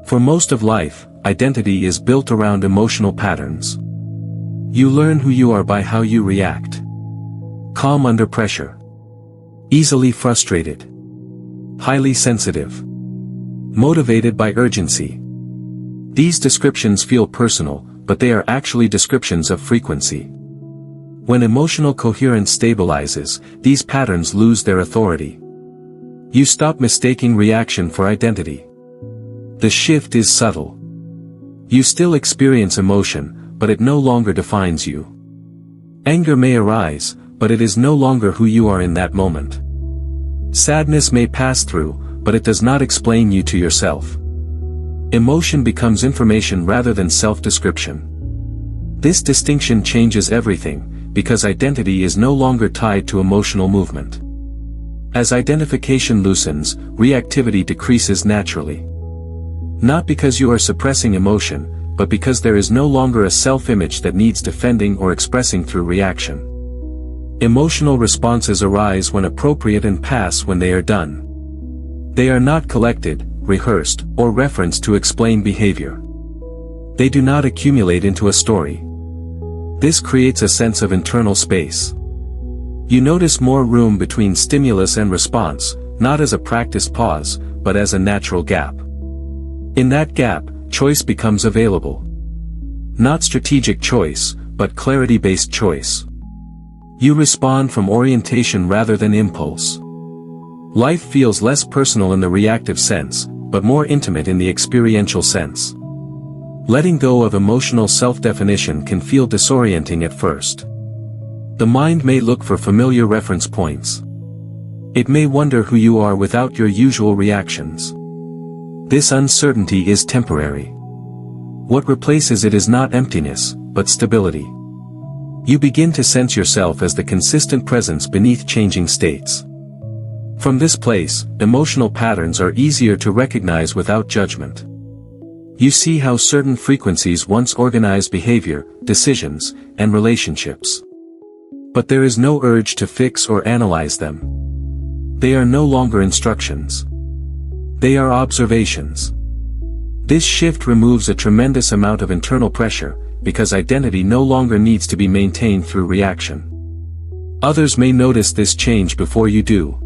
For most of life, identity is built around emotional patterns. You learn who you are by how you react. Calm under pressure. Easily frustrated. Highly sensitive. Motivated by urgency. These descriptions feel personal, but they are actually descriptions of frequency. When emotional coherence stabilizes, these patterns lose their authority. You stop mistaking reaction for identity. The shift is subtle. You still experience emotion, but it no longer defines you. Anger may arise, but it is no longer who you are in that moment. Sadness may pass through, but it does not explain you to yourself. Emotion becomes information rather than self-description. This distinction changes everything, because identity is no longer tied to emotional movement. As identification loosens, reactivity decreases naturally. Not because you are suppressing emotion, but because there is no longer a self-image that needs defending or expressing through reaction. Emotional responses arise when appropriate and pass when they are done. They are not collected, rehearsed, or referenced to explain behavior. They do not accumulate into a story. This creates a sense of internal space. You notice more room between stimulus and response, not as a practiced pause, but as a natural gap. In that gap, choice becomes available. Not strategic choice, but clarity-based choice. You respond from orientation rather than impulse. Life feels less personal in the reactive sense, but more intimate in the experiential sense. Letting go of emotional self-definition can feel disorienting at first. The mind may look for familiar reference points. It may wonder who you are without your usual reactions. This uncertainty is temporary. What replaces it is not emptiness, but stability. You begin to sense yourself as the consistent presence beneath changing states. From this place, emotional patterns are easier to recognize without judgment. You see how certain frequencies once organized behavior, decisions, and relationships. But there is no urge to fix or analyze them. They are no longer instructions. They are observations. This shift removes a tremendous amount of internal pressure, because identity no longer needs to be maintained through reaction. Others may notice this change before you do.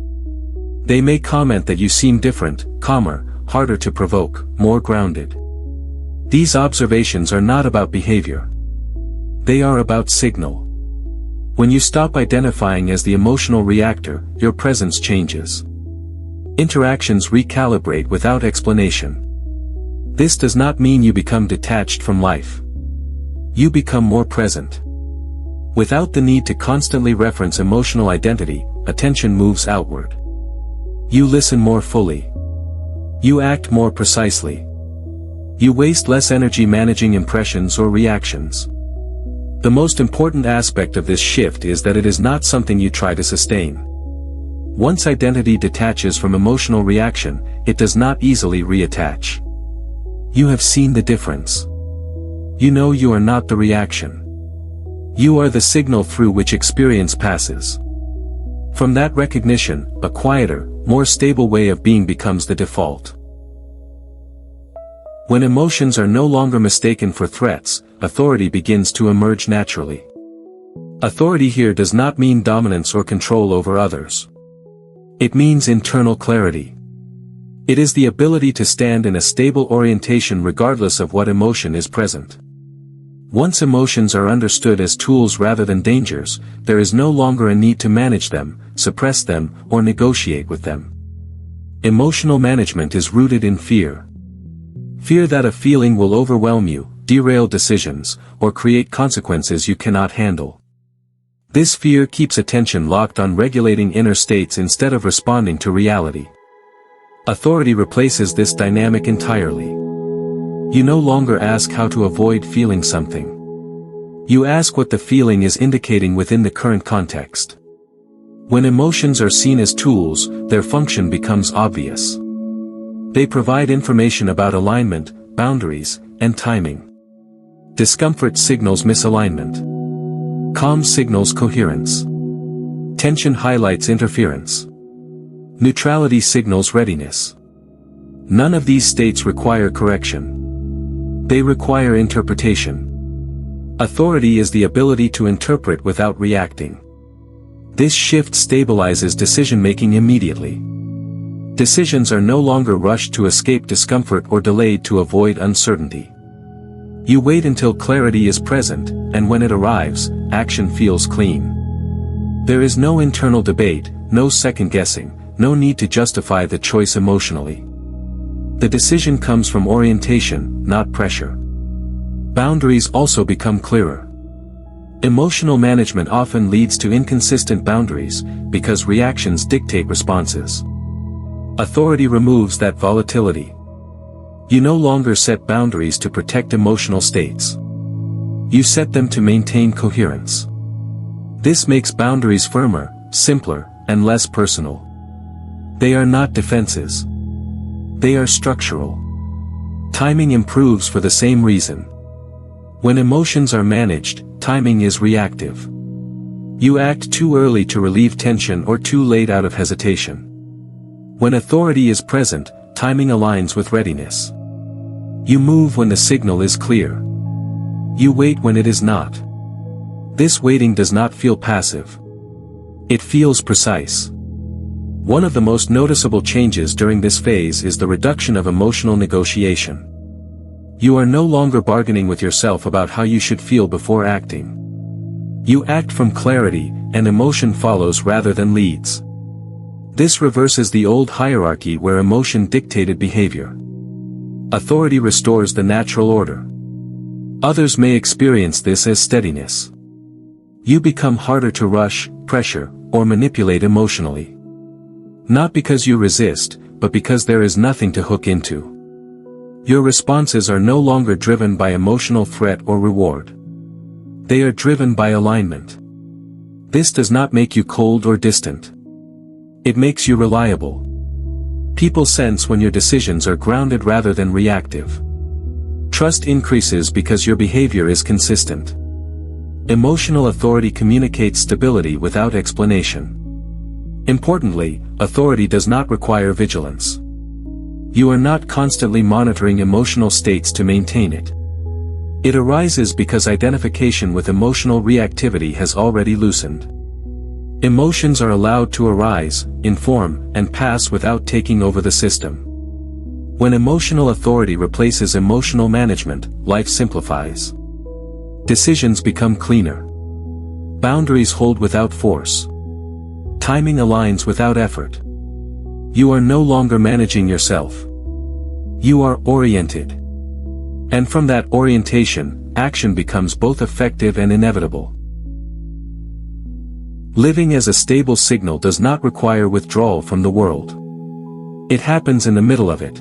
They may comment that you seem different, calmer, harder to provoke, more grounded. These observations are not about behavior. They are about signal. When you stop identifying as the emotional reactor, your presence changes. Interactions recalibrate without explanation. This does not mean you become detached from life. You become more present. Without the need to constantly reference emotional identity, attention moves outward. You listen more fully. You act more precisely. You waste less energy managing impressions or reactions. The most important aspect of this shift is that it is not something you try to sustain. Once identity detaches from emotional reaction, it does not easily reattach. You have seen the difference. You know you are not the reaction. You are the signal through which experience passes. From that recognition, a quieter, more stable way of being becomes the default. When emotions are no longer mistaken for threats, authority begins to emerge naturally. Authority here does not mean dominance or control over others. It means internal clarity. It is the ability to stand in a stable orientation regardless of what emotion is present. Once emotions are understood as tools rather than dangers, there is no longer a need to manage them, suppress them, or negotiate with them. Emotional management is rooted in fear. Fear that a feeling will overwhelm you, derail decisions, or create consequences you cannot handle. This fear keeps attention locked on regulating inner states instead of responding to reality. Authority replaces this dynamic entirely. You no longer ask how to avoid feeling something. You ask what the feeling is indicating within the current context. When emotions are seen as tools, their function becomes obvious. They provide information about alignment, boundaries, and timing. Discomfort signals misalignment. Calm signals coherence. Tension highlights interference. Neutrality signals readiness. None of these states require correction. They require interpretation. Authority is the ability to interpret without reacting. This shift stabilizes decision-making immediately. Decisions are no longer rushed to escape discomfort or delayed to avoid uncertainty. You wait until clarity is present, and when it arrives, action feels clean. There is no internal debate, no second-guessing, no need to justify the choice emotionally. The decision comes from orientation, not pressure. Boundaries also become clearer. Emotional management often leads to inconsistent boundaries, because reactions dictate responses. Authority removes that volatility. You no longer set boundaries to protect emotional states. You set them to maintain coherence. This makes boundaries firmer, simpler, and less personal. They are not defenses. They are structural. Timing improves for the same reason. When emotions are managed, timing is reactive. You act too early to relieve tension or too late out of hesitation. When authority is present, timing aligns with readiness. You move when the signal is clear. You wait when it is not. This waiting does not feel passive. It feels precise. One of the most noticeable changes during this phase is the reduction of emotional negotiation. You are no longer bargaining with yourself about how you should feel before acting. You act from clarity, and emotion follows rather than leads. This reverses the old hierarchy where emotion dictated behavior. Authority restores the natural order. Others may experience this as steadiness. You become harder to rush, pressure, or manipulate emotionally. Not because you resist, but because there is nothing to hook into. Your responses are no longer driven by emotional threat or reward. They are driven by alignment. This does not make you cold or distant. It makes you reliable. People sense when your decisions are grounded rather than reactive. Trust increases because your behavior is consistent. Emotional authority communicates stability without explanation. Importantly, authority does not require vigilance. You are not constantly monitoring emotional states to maintain it. It arises because identification with emotional reactivity has already loosened. Emotions are allowed to arise, inform, and pass without taking over the system. When emotional authority replaces emotional management, life simplifies. Decisions become cleaner. Boundaries hold without force. Timing aligns without effort. You are no longer managing yourself. You are oriented. And from that orientation, action becomes both effective and inevitable. Living as a stable signal does not require withdrawal from the world. It happens in the middle of it.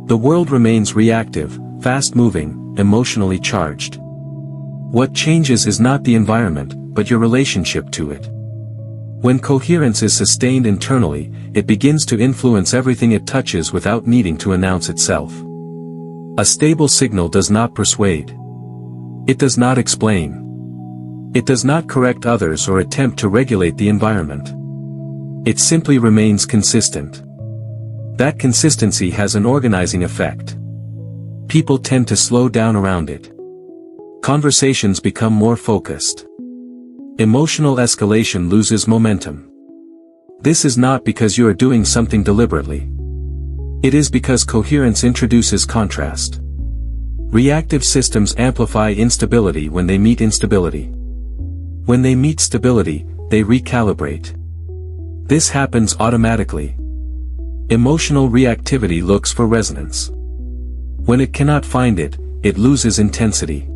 The world remains reactive, fast-moving, emotionally charged. What changes is not the environment, but your relationship to it. When coherence is sustained internally, it begins to influence everything it touches without needing to announce itself. A stable signal does not persuade. It does not explain. It does not correct others or attempt to regulate the environment. It simply remains consistent. That consistency has an organizing effect. People tend to slow down around it. Conversations become more focused. Emotional escalation loses momentum. This is not because you are doing something deliberately. It is because coherence introduces contrast. Reactive systems amplify instability when they meet instability. When they meet stability, they recalibrate. This happens automatically. Emotional reactivity looks for resonance. When it cannot find it, it loses intensity.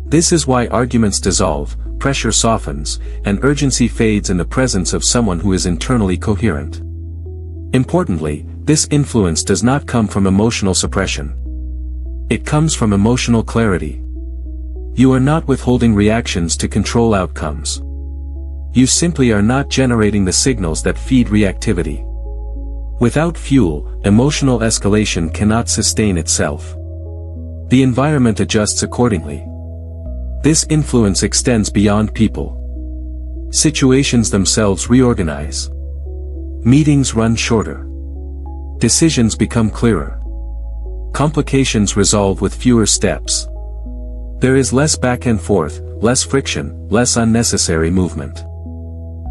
This is why arguments dissolve, pressure softens, and urgency fades in the presence of someone who is internally coherent. Importantly, this influence does not come from emotional suppression. It comes from emotional clarity. You are not withholding reactions to control outcomes. You simply are not generating the signals that feed reactivity. Without fuel, emotional escalation cannot sustain itself. The environment adjusts accordingly. This influence extends beyond people. Situations themselves reorganize. Meetings run shorter. Decisions become clearer. Complications resolve with fewer steps. There is less back and forth, less friction, less unnecessary movement.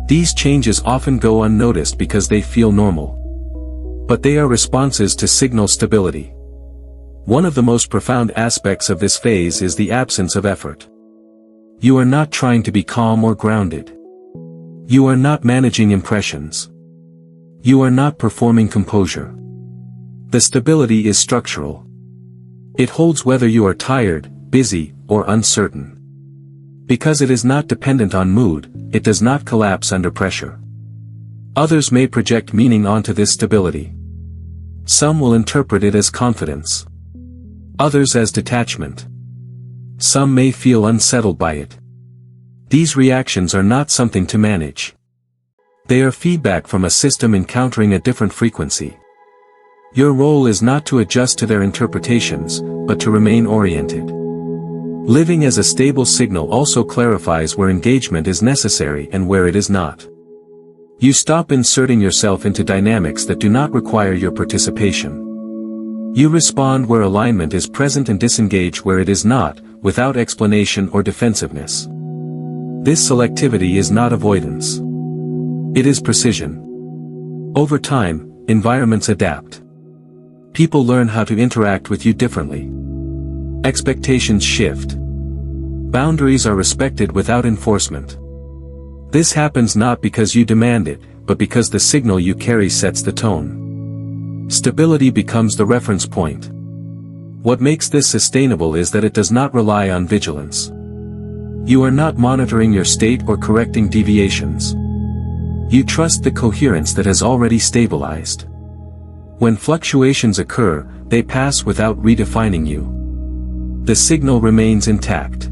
These changes often go unnoticed because they feel normal. But they are responses to signal stability. One of the most profound aspects of this phase is the absence of effort. You are not trying to be calm or grounded. You are not managing impressions. You are not performing composure. The stability is structural. It holds whether you are tired, busy, or uncertain. Because it is not dependent on mood, it does not collapse under pressure. Others may project meaning onto this stability. Some will interpret it as confidence. Others as detachment. Some may feel unsettled by it. These reactions are not something to manage. They are feedback from a system encountering a different frequency. Your role is not to adjust to their interpretations, but to remain oriented. Living as a stable signal also clarifies where engagement is necessary and where it is not. You stop inserting yourself into dynamics that do not require your participation. You respond where alignment is present and disengage where it is not, without explanation or defensiveness. This selectivity is not avoidance. It is precision. Over time, environments adapt. People learn how to interact with you differently. Expectations shift. Boundaries are respected without enforcement. This happens not because you demand it, but because the signal you carry sets the tone. Stability becomes the reference point. What makes this sustainable is that it does not rely on vigilance. You are not monitoring your state or correcting deviations. You trust the coherence that has already stabilized. When fluctuations occur, they pass without redefining you. The signal remains intact.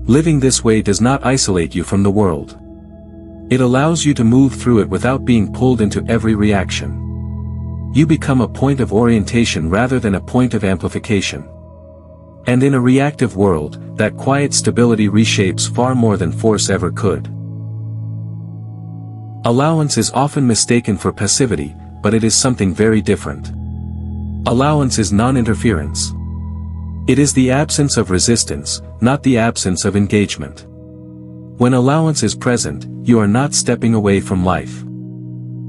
Living this way does not isolate you from the world. It allows you to move through it without being pulled into every reaction. You become a point of orientation rather than a point of amplification. And in a reactive world, that quiet stability reshapes far more than force ever could. Allowance is often mistaken for passivity, but it is something very different. Allowance is non-interference. It is the absence of resistance, not the absence of engagement. When allowance is present, you are not stepping away from life.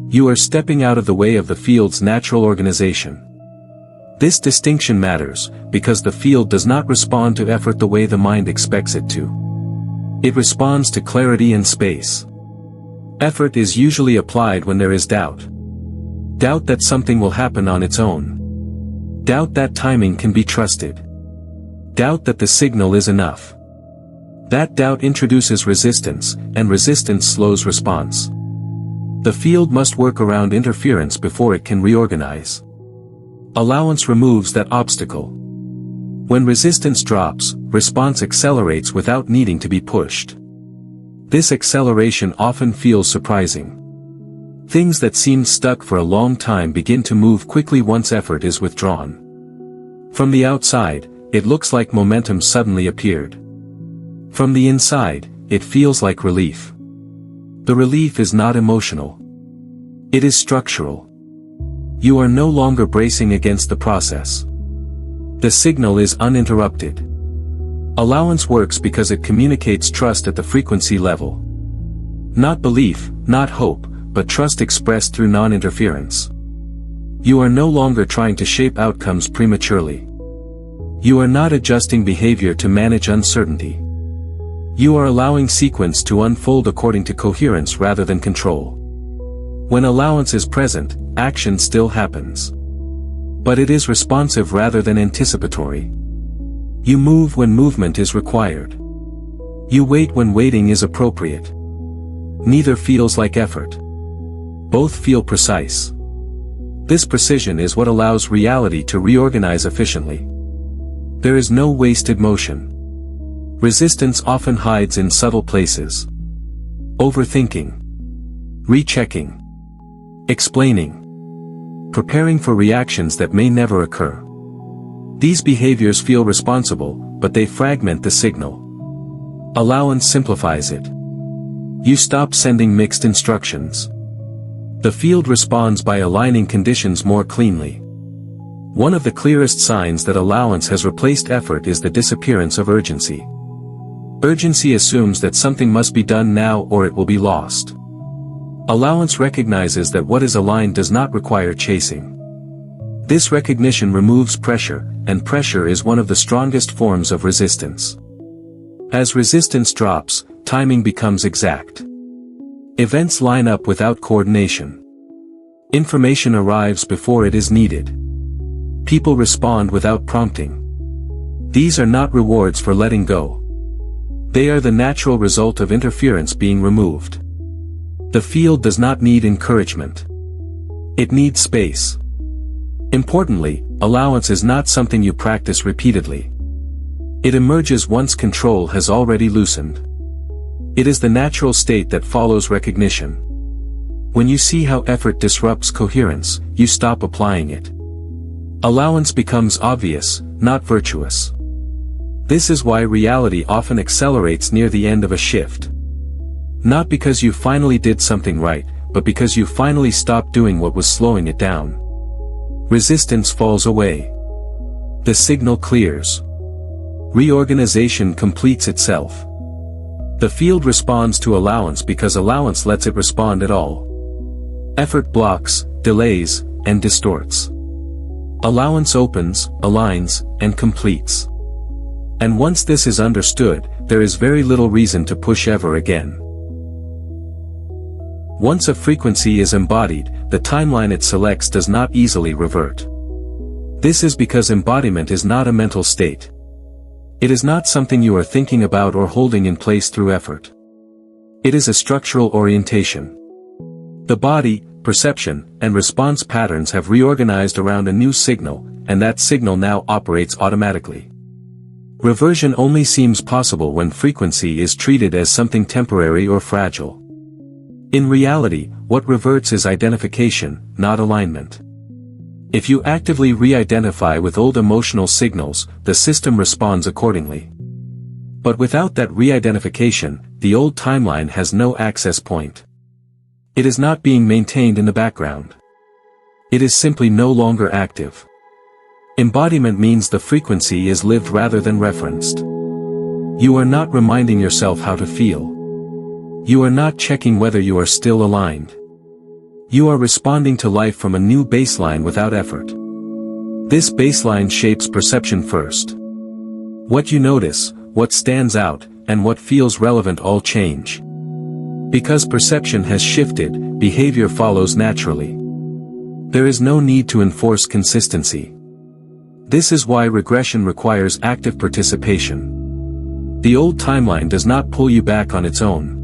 You are stepping out of the way of the field's natural organization. This distinction matters, because the field does not respond to effort the way the mind expects it to. It responds to clarity and space. Effort is usually applied when there is doubt. Doubt that something will happen on its own. Doubt that timing can be trusted. Doubt that the signal is enough. That doubt introduces resistance, and resistance slows response. The field must work around interference before it can reorganize. Allowance removes that obstacle. When resistance drops, response accelerates without needing to be pushed. This acceleration often feels surprising. Things that seemed stuck for a long time begin to move quickly once effort is withdrawn. From the outside, it looks like momentum suddenly appeared. From the inside, it feels like relief. The relief is not emotional. It is structural. You are no longer bracing against the process. The signal is uninterrupted. Allowance works because it communicates trust at the frequency level. Not belief, not hope, but trust expressed through non-interference. You are no longer trying to shape outcomes prematurely. You are not adjusting behavior to manage uncertainty. You are allowing sequence to unfold according to coherence rather than control. When allowance is present, action still happens. But it is responsive rather than anticipatory. You move when movement is required. You wait when waiting is appropriate. Neither feels like effort. Both feel precise. This precision is what allows reality to reorganize efficiently. There is no wasted motion. Resistance often hides in subtle places. Overthinking. Rechecking. Explaining. Preparing for reactions that may never occur. These behaviors feel responsible, but they fragment the signal. Allowance simplifies it. You stop sending mixed instructions. The field responds by aligning conditions more cleanly. One of the clearest signs that allowance has replaced effort is the disappearance of urgency. Urgency assumes that something must be done now or it will be lost. Allowance recognizes that what is aligned does not require chasing. This recognition removes pressure, and pressure is one of the strongest forms of resistance. As resistance drops, timing becomes exact. Events line up without coordination. Information arrives before it is needed. People respond without prompting. These are not rewards for letting go. They are the natural result of interference being removed. The field does not need encouragement. It needs space. Importantly, allowance is not something you practice repeatedly. It emerges once control has already loosened. It is the natural state that follows recognition. When you see how effort disrupts coherence, you stop applying it. Allowance becomes obvious, not virtuous. This is why reality often accelerates near the end of a shift. Not because you finally did something right, but because you finally stopped doing what was slowing it down. Resistance falls away. The signal clears. Reorganization completes itself. The field responds to allowance because allowance lets it respond at all. Effort blocks, delays, and distorts. Allowance opens, aligns, and completes. And once this is understood, there is very little reason to push ever again. Once a frequency is embodied, the timeline it selects does not easily revert. This is because embodiment is not a mental state. It is not something you are thinking about or holding in place through effort. It is a structural orientation. The body, perception, and response patterns have reorganized around a new signal, and that signal now operates automatically. Reversion only seems possible when frequency is treated as something temporary or fragile. In reality, what reverts is identification, not alignment. If you actively re-identify with old emotional signals, the system responds accordingly. But without that re-identification, the old timeline has no access point. It is not being maintained in the background. It is simply no longer active. Embodiment means the frequency is lived rather than referenced. You are not reminding yourself how to feel. You are not checking whether you are still aligned. You are responding to life from a new baseline without effort. This baseline shapes perception first. What you notice, what stands out, and what feels relevant all change. Because perception has shifted, behavior follows naturally. There is no need to enforce consistency. This is why regression requires active participation. The old timeline does not pull you back on its own.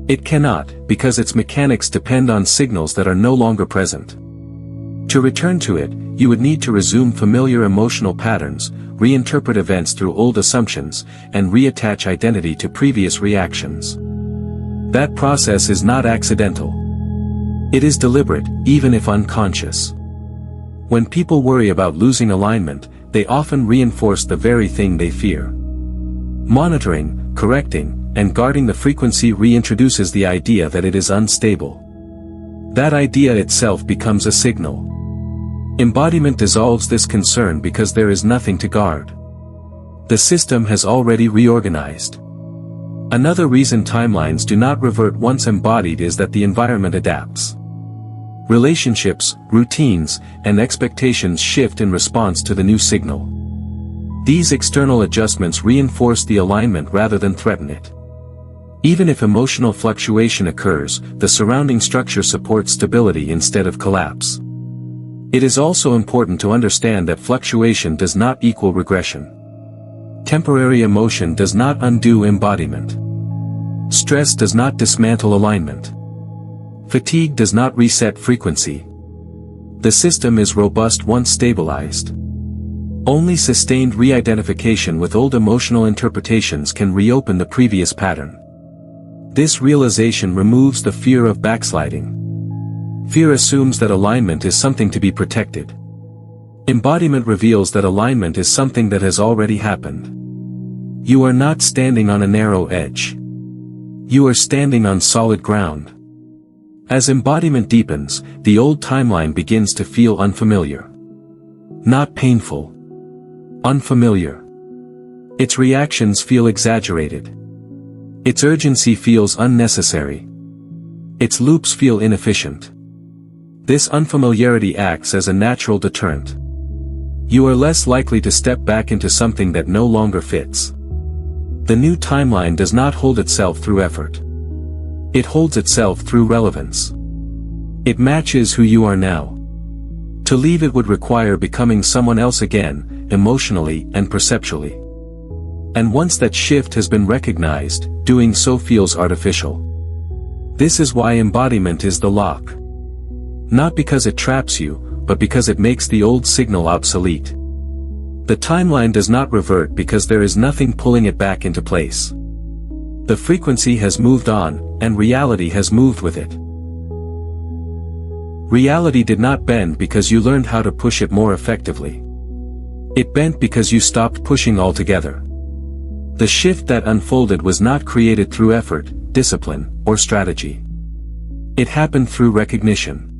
It cannot, because its mechanics depend on signals that are no longer present. To return to it, you would need to resume familiar emotional patterns, reinterpret events through old assumptions, and reattach identity to previous reactions. That process is not accidental. It is deliberate, even if unconscious. When people worry about losing alignment, they often reinforce the very thing they fear. Monitoring, correcting, and guarding the frequency reintroduces the idea that it is unstable. That idea itself becomes a signal. Embodiment dissolves this concern because there is nothing to guard. The system has already reorganized. Another reason timelines do not revert once embodied is that the environment adapts. Relationships, routines, and expectations shift in response to the new signal. These external adjustments reinforce the alignment rather than threaten it. Even if emotional fluctuation occurs, the surrounding structure supports stability instead of collapse. It is also important to understand that fluctuation does not equal regression. Temporary emotion does not undo embodiment. Stress does not dismantle alignment. Fatigue does not reset frequency. The system is robust once stabilized. Only sustained re-identification with old emotional interpretations can reopen the previous pattern. This realization removes the fear of backsliding. Fear assumes that alignment is something to be protected. Embodiment reveals that alignment is something that has already happened. You are not standing on a narrow edge. You are standing on solid ground. As embodiment deepens, the old timeline begins to feel unfamiliar. Not painful. Unfamiliar. Its reactions feel exaggerated. Its urgency feels unnecessary. Its loops feel inefficient. This unfamiliarity acts as a natural deterrent. You are less likely to step back into something that no longer fits. The new timeline does not hold itself through effort. It holds itself through relevance. It matches who you are now. To leave it would require becoming someone else again, emotionally and perceptually. And once that shift has been recognized, doing so feels artificial. This is why embodiment is the lock. Not because it traps you, but because it makes the old signal obsolete. The timeline does not revert because there is nothing pulling it back into place. The frequency has moved on, and reality has moved with it. Reality did not bend because you learned how to push it more effectively. It bent because you stopped pushing altogether. The shift that unfolded was not created through effort, discipline, or strategy. It happened through recognition.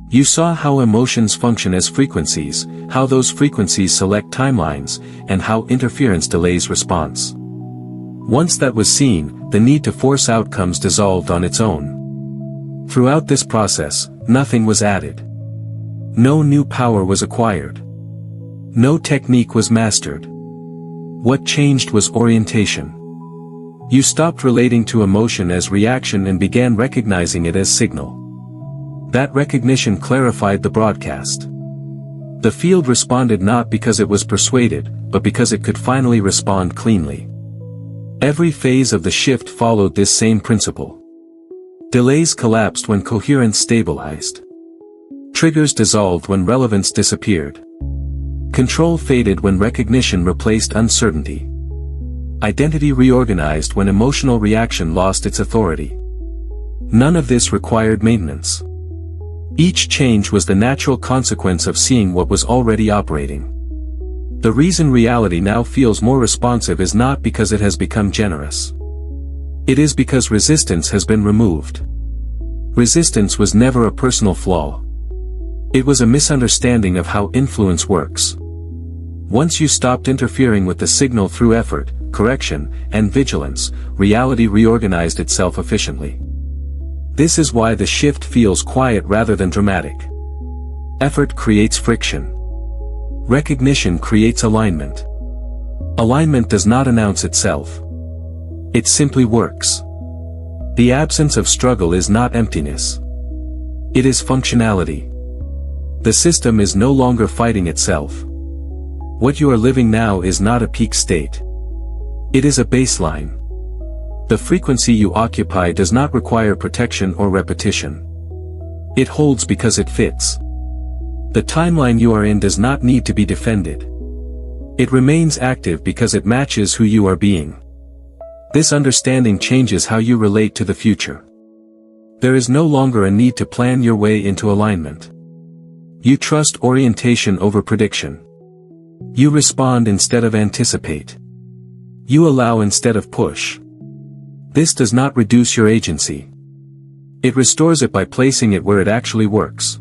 You saw how emotions function as frequencies, how those frequencies select timelines, and how interference delays response. Once that was seen, the need to force outcomes dissolved on its own. Throughout this process, nothing was added. No new power was acquired. No technique was mastered. What changed was orientation. You stopped relating to emotion as reaction and began recognizing it as signal. That recognition clarified the broadcast. The field responded not because it was persuaded, but because it could finally respond cleanly. Every phase of the shift followed this same principle. Delays collapsed when coherence stabilized. Triggers dissolved when relevance disappeared. Control faded when recognition replaced uncertainty. Identity reorganized when emotional reaction lost its authority. None of this required maintenance. Each change was the natural consequence of seeing what was already operating. The reason reality now feels more responsive is not because it has become generous. It is because resistance has been removed. Resistance was never a personal flaw. It was a misunderstanding of how influence works. Once you stopped interfering with the signal through effort, correction, and vigilance, reality reorganized itself efficiently. This is why the shift feels quiet rather than dramatic. Effort creates friction. Recognition creates alignment. Alignment does not announce itself. It simply works. The absence of struggle is not emptiness. It is functionality. The system is no longer fighting itself. What you are living now is not a peak state. It is a baseline. The frequency you occupy does not require protection or repetition. It holds because it fits. The timeline you are in does not need to be defended. It remains active because it matches who you are being. This understanding changes how you relate to the future. There is no longer a need to plan your way into alignment. You trust orientation over prediction. You respond instead of anticipate. You allow instead of push. This does not reduce your agency. It restores it by placing it where it actually works.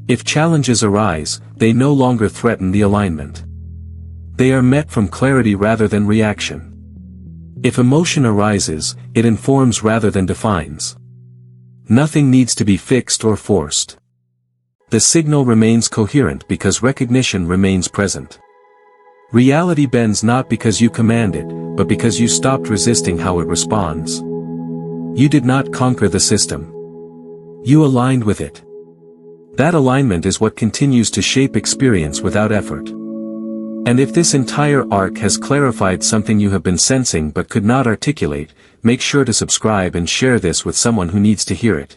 If challenges arise, they no longer threaten the alignment. They are met from clarity rather than reaction. If emotion arises, it informs rather than defines. Nothing needs to be fixed or forced. The signal remains coherent because recognition remains present. Reality bends not because you command it, but because you stopped resisting how it responds. You did not conquer the system. You aligned with it. That alignment is what continues to shape experience without effort. And if this entire arc has clarified something you have been sensing but could not articulate, make sure to subscribe and share this with someone who needs to hear it.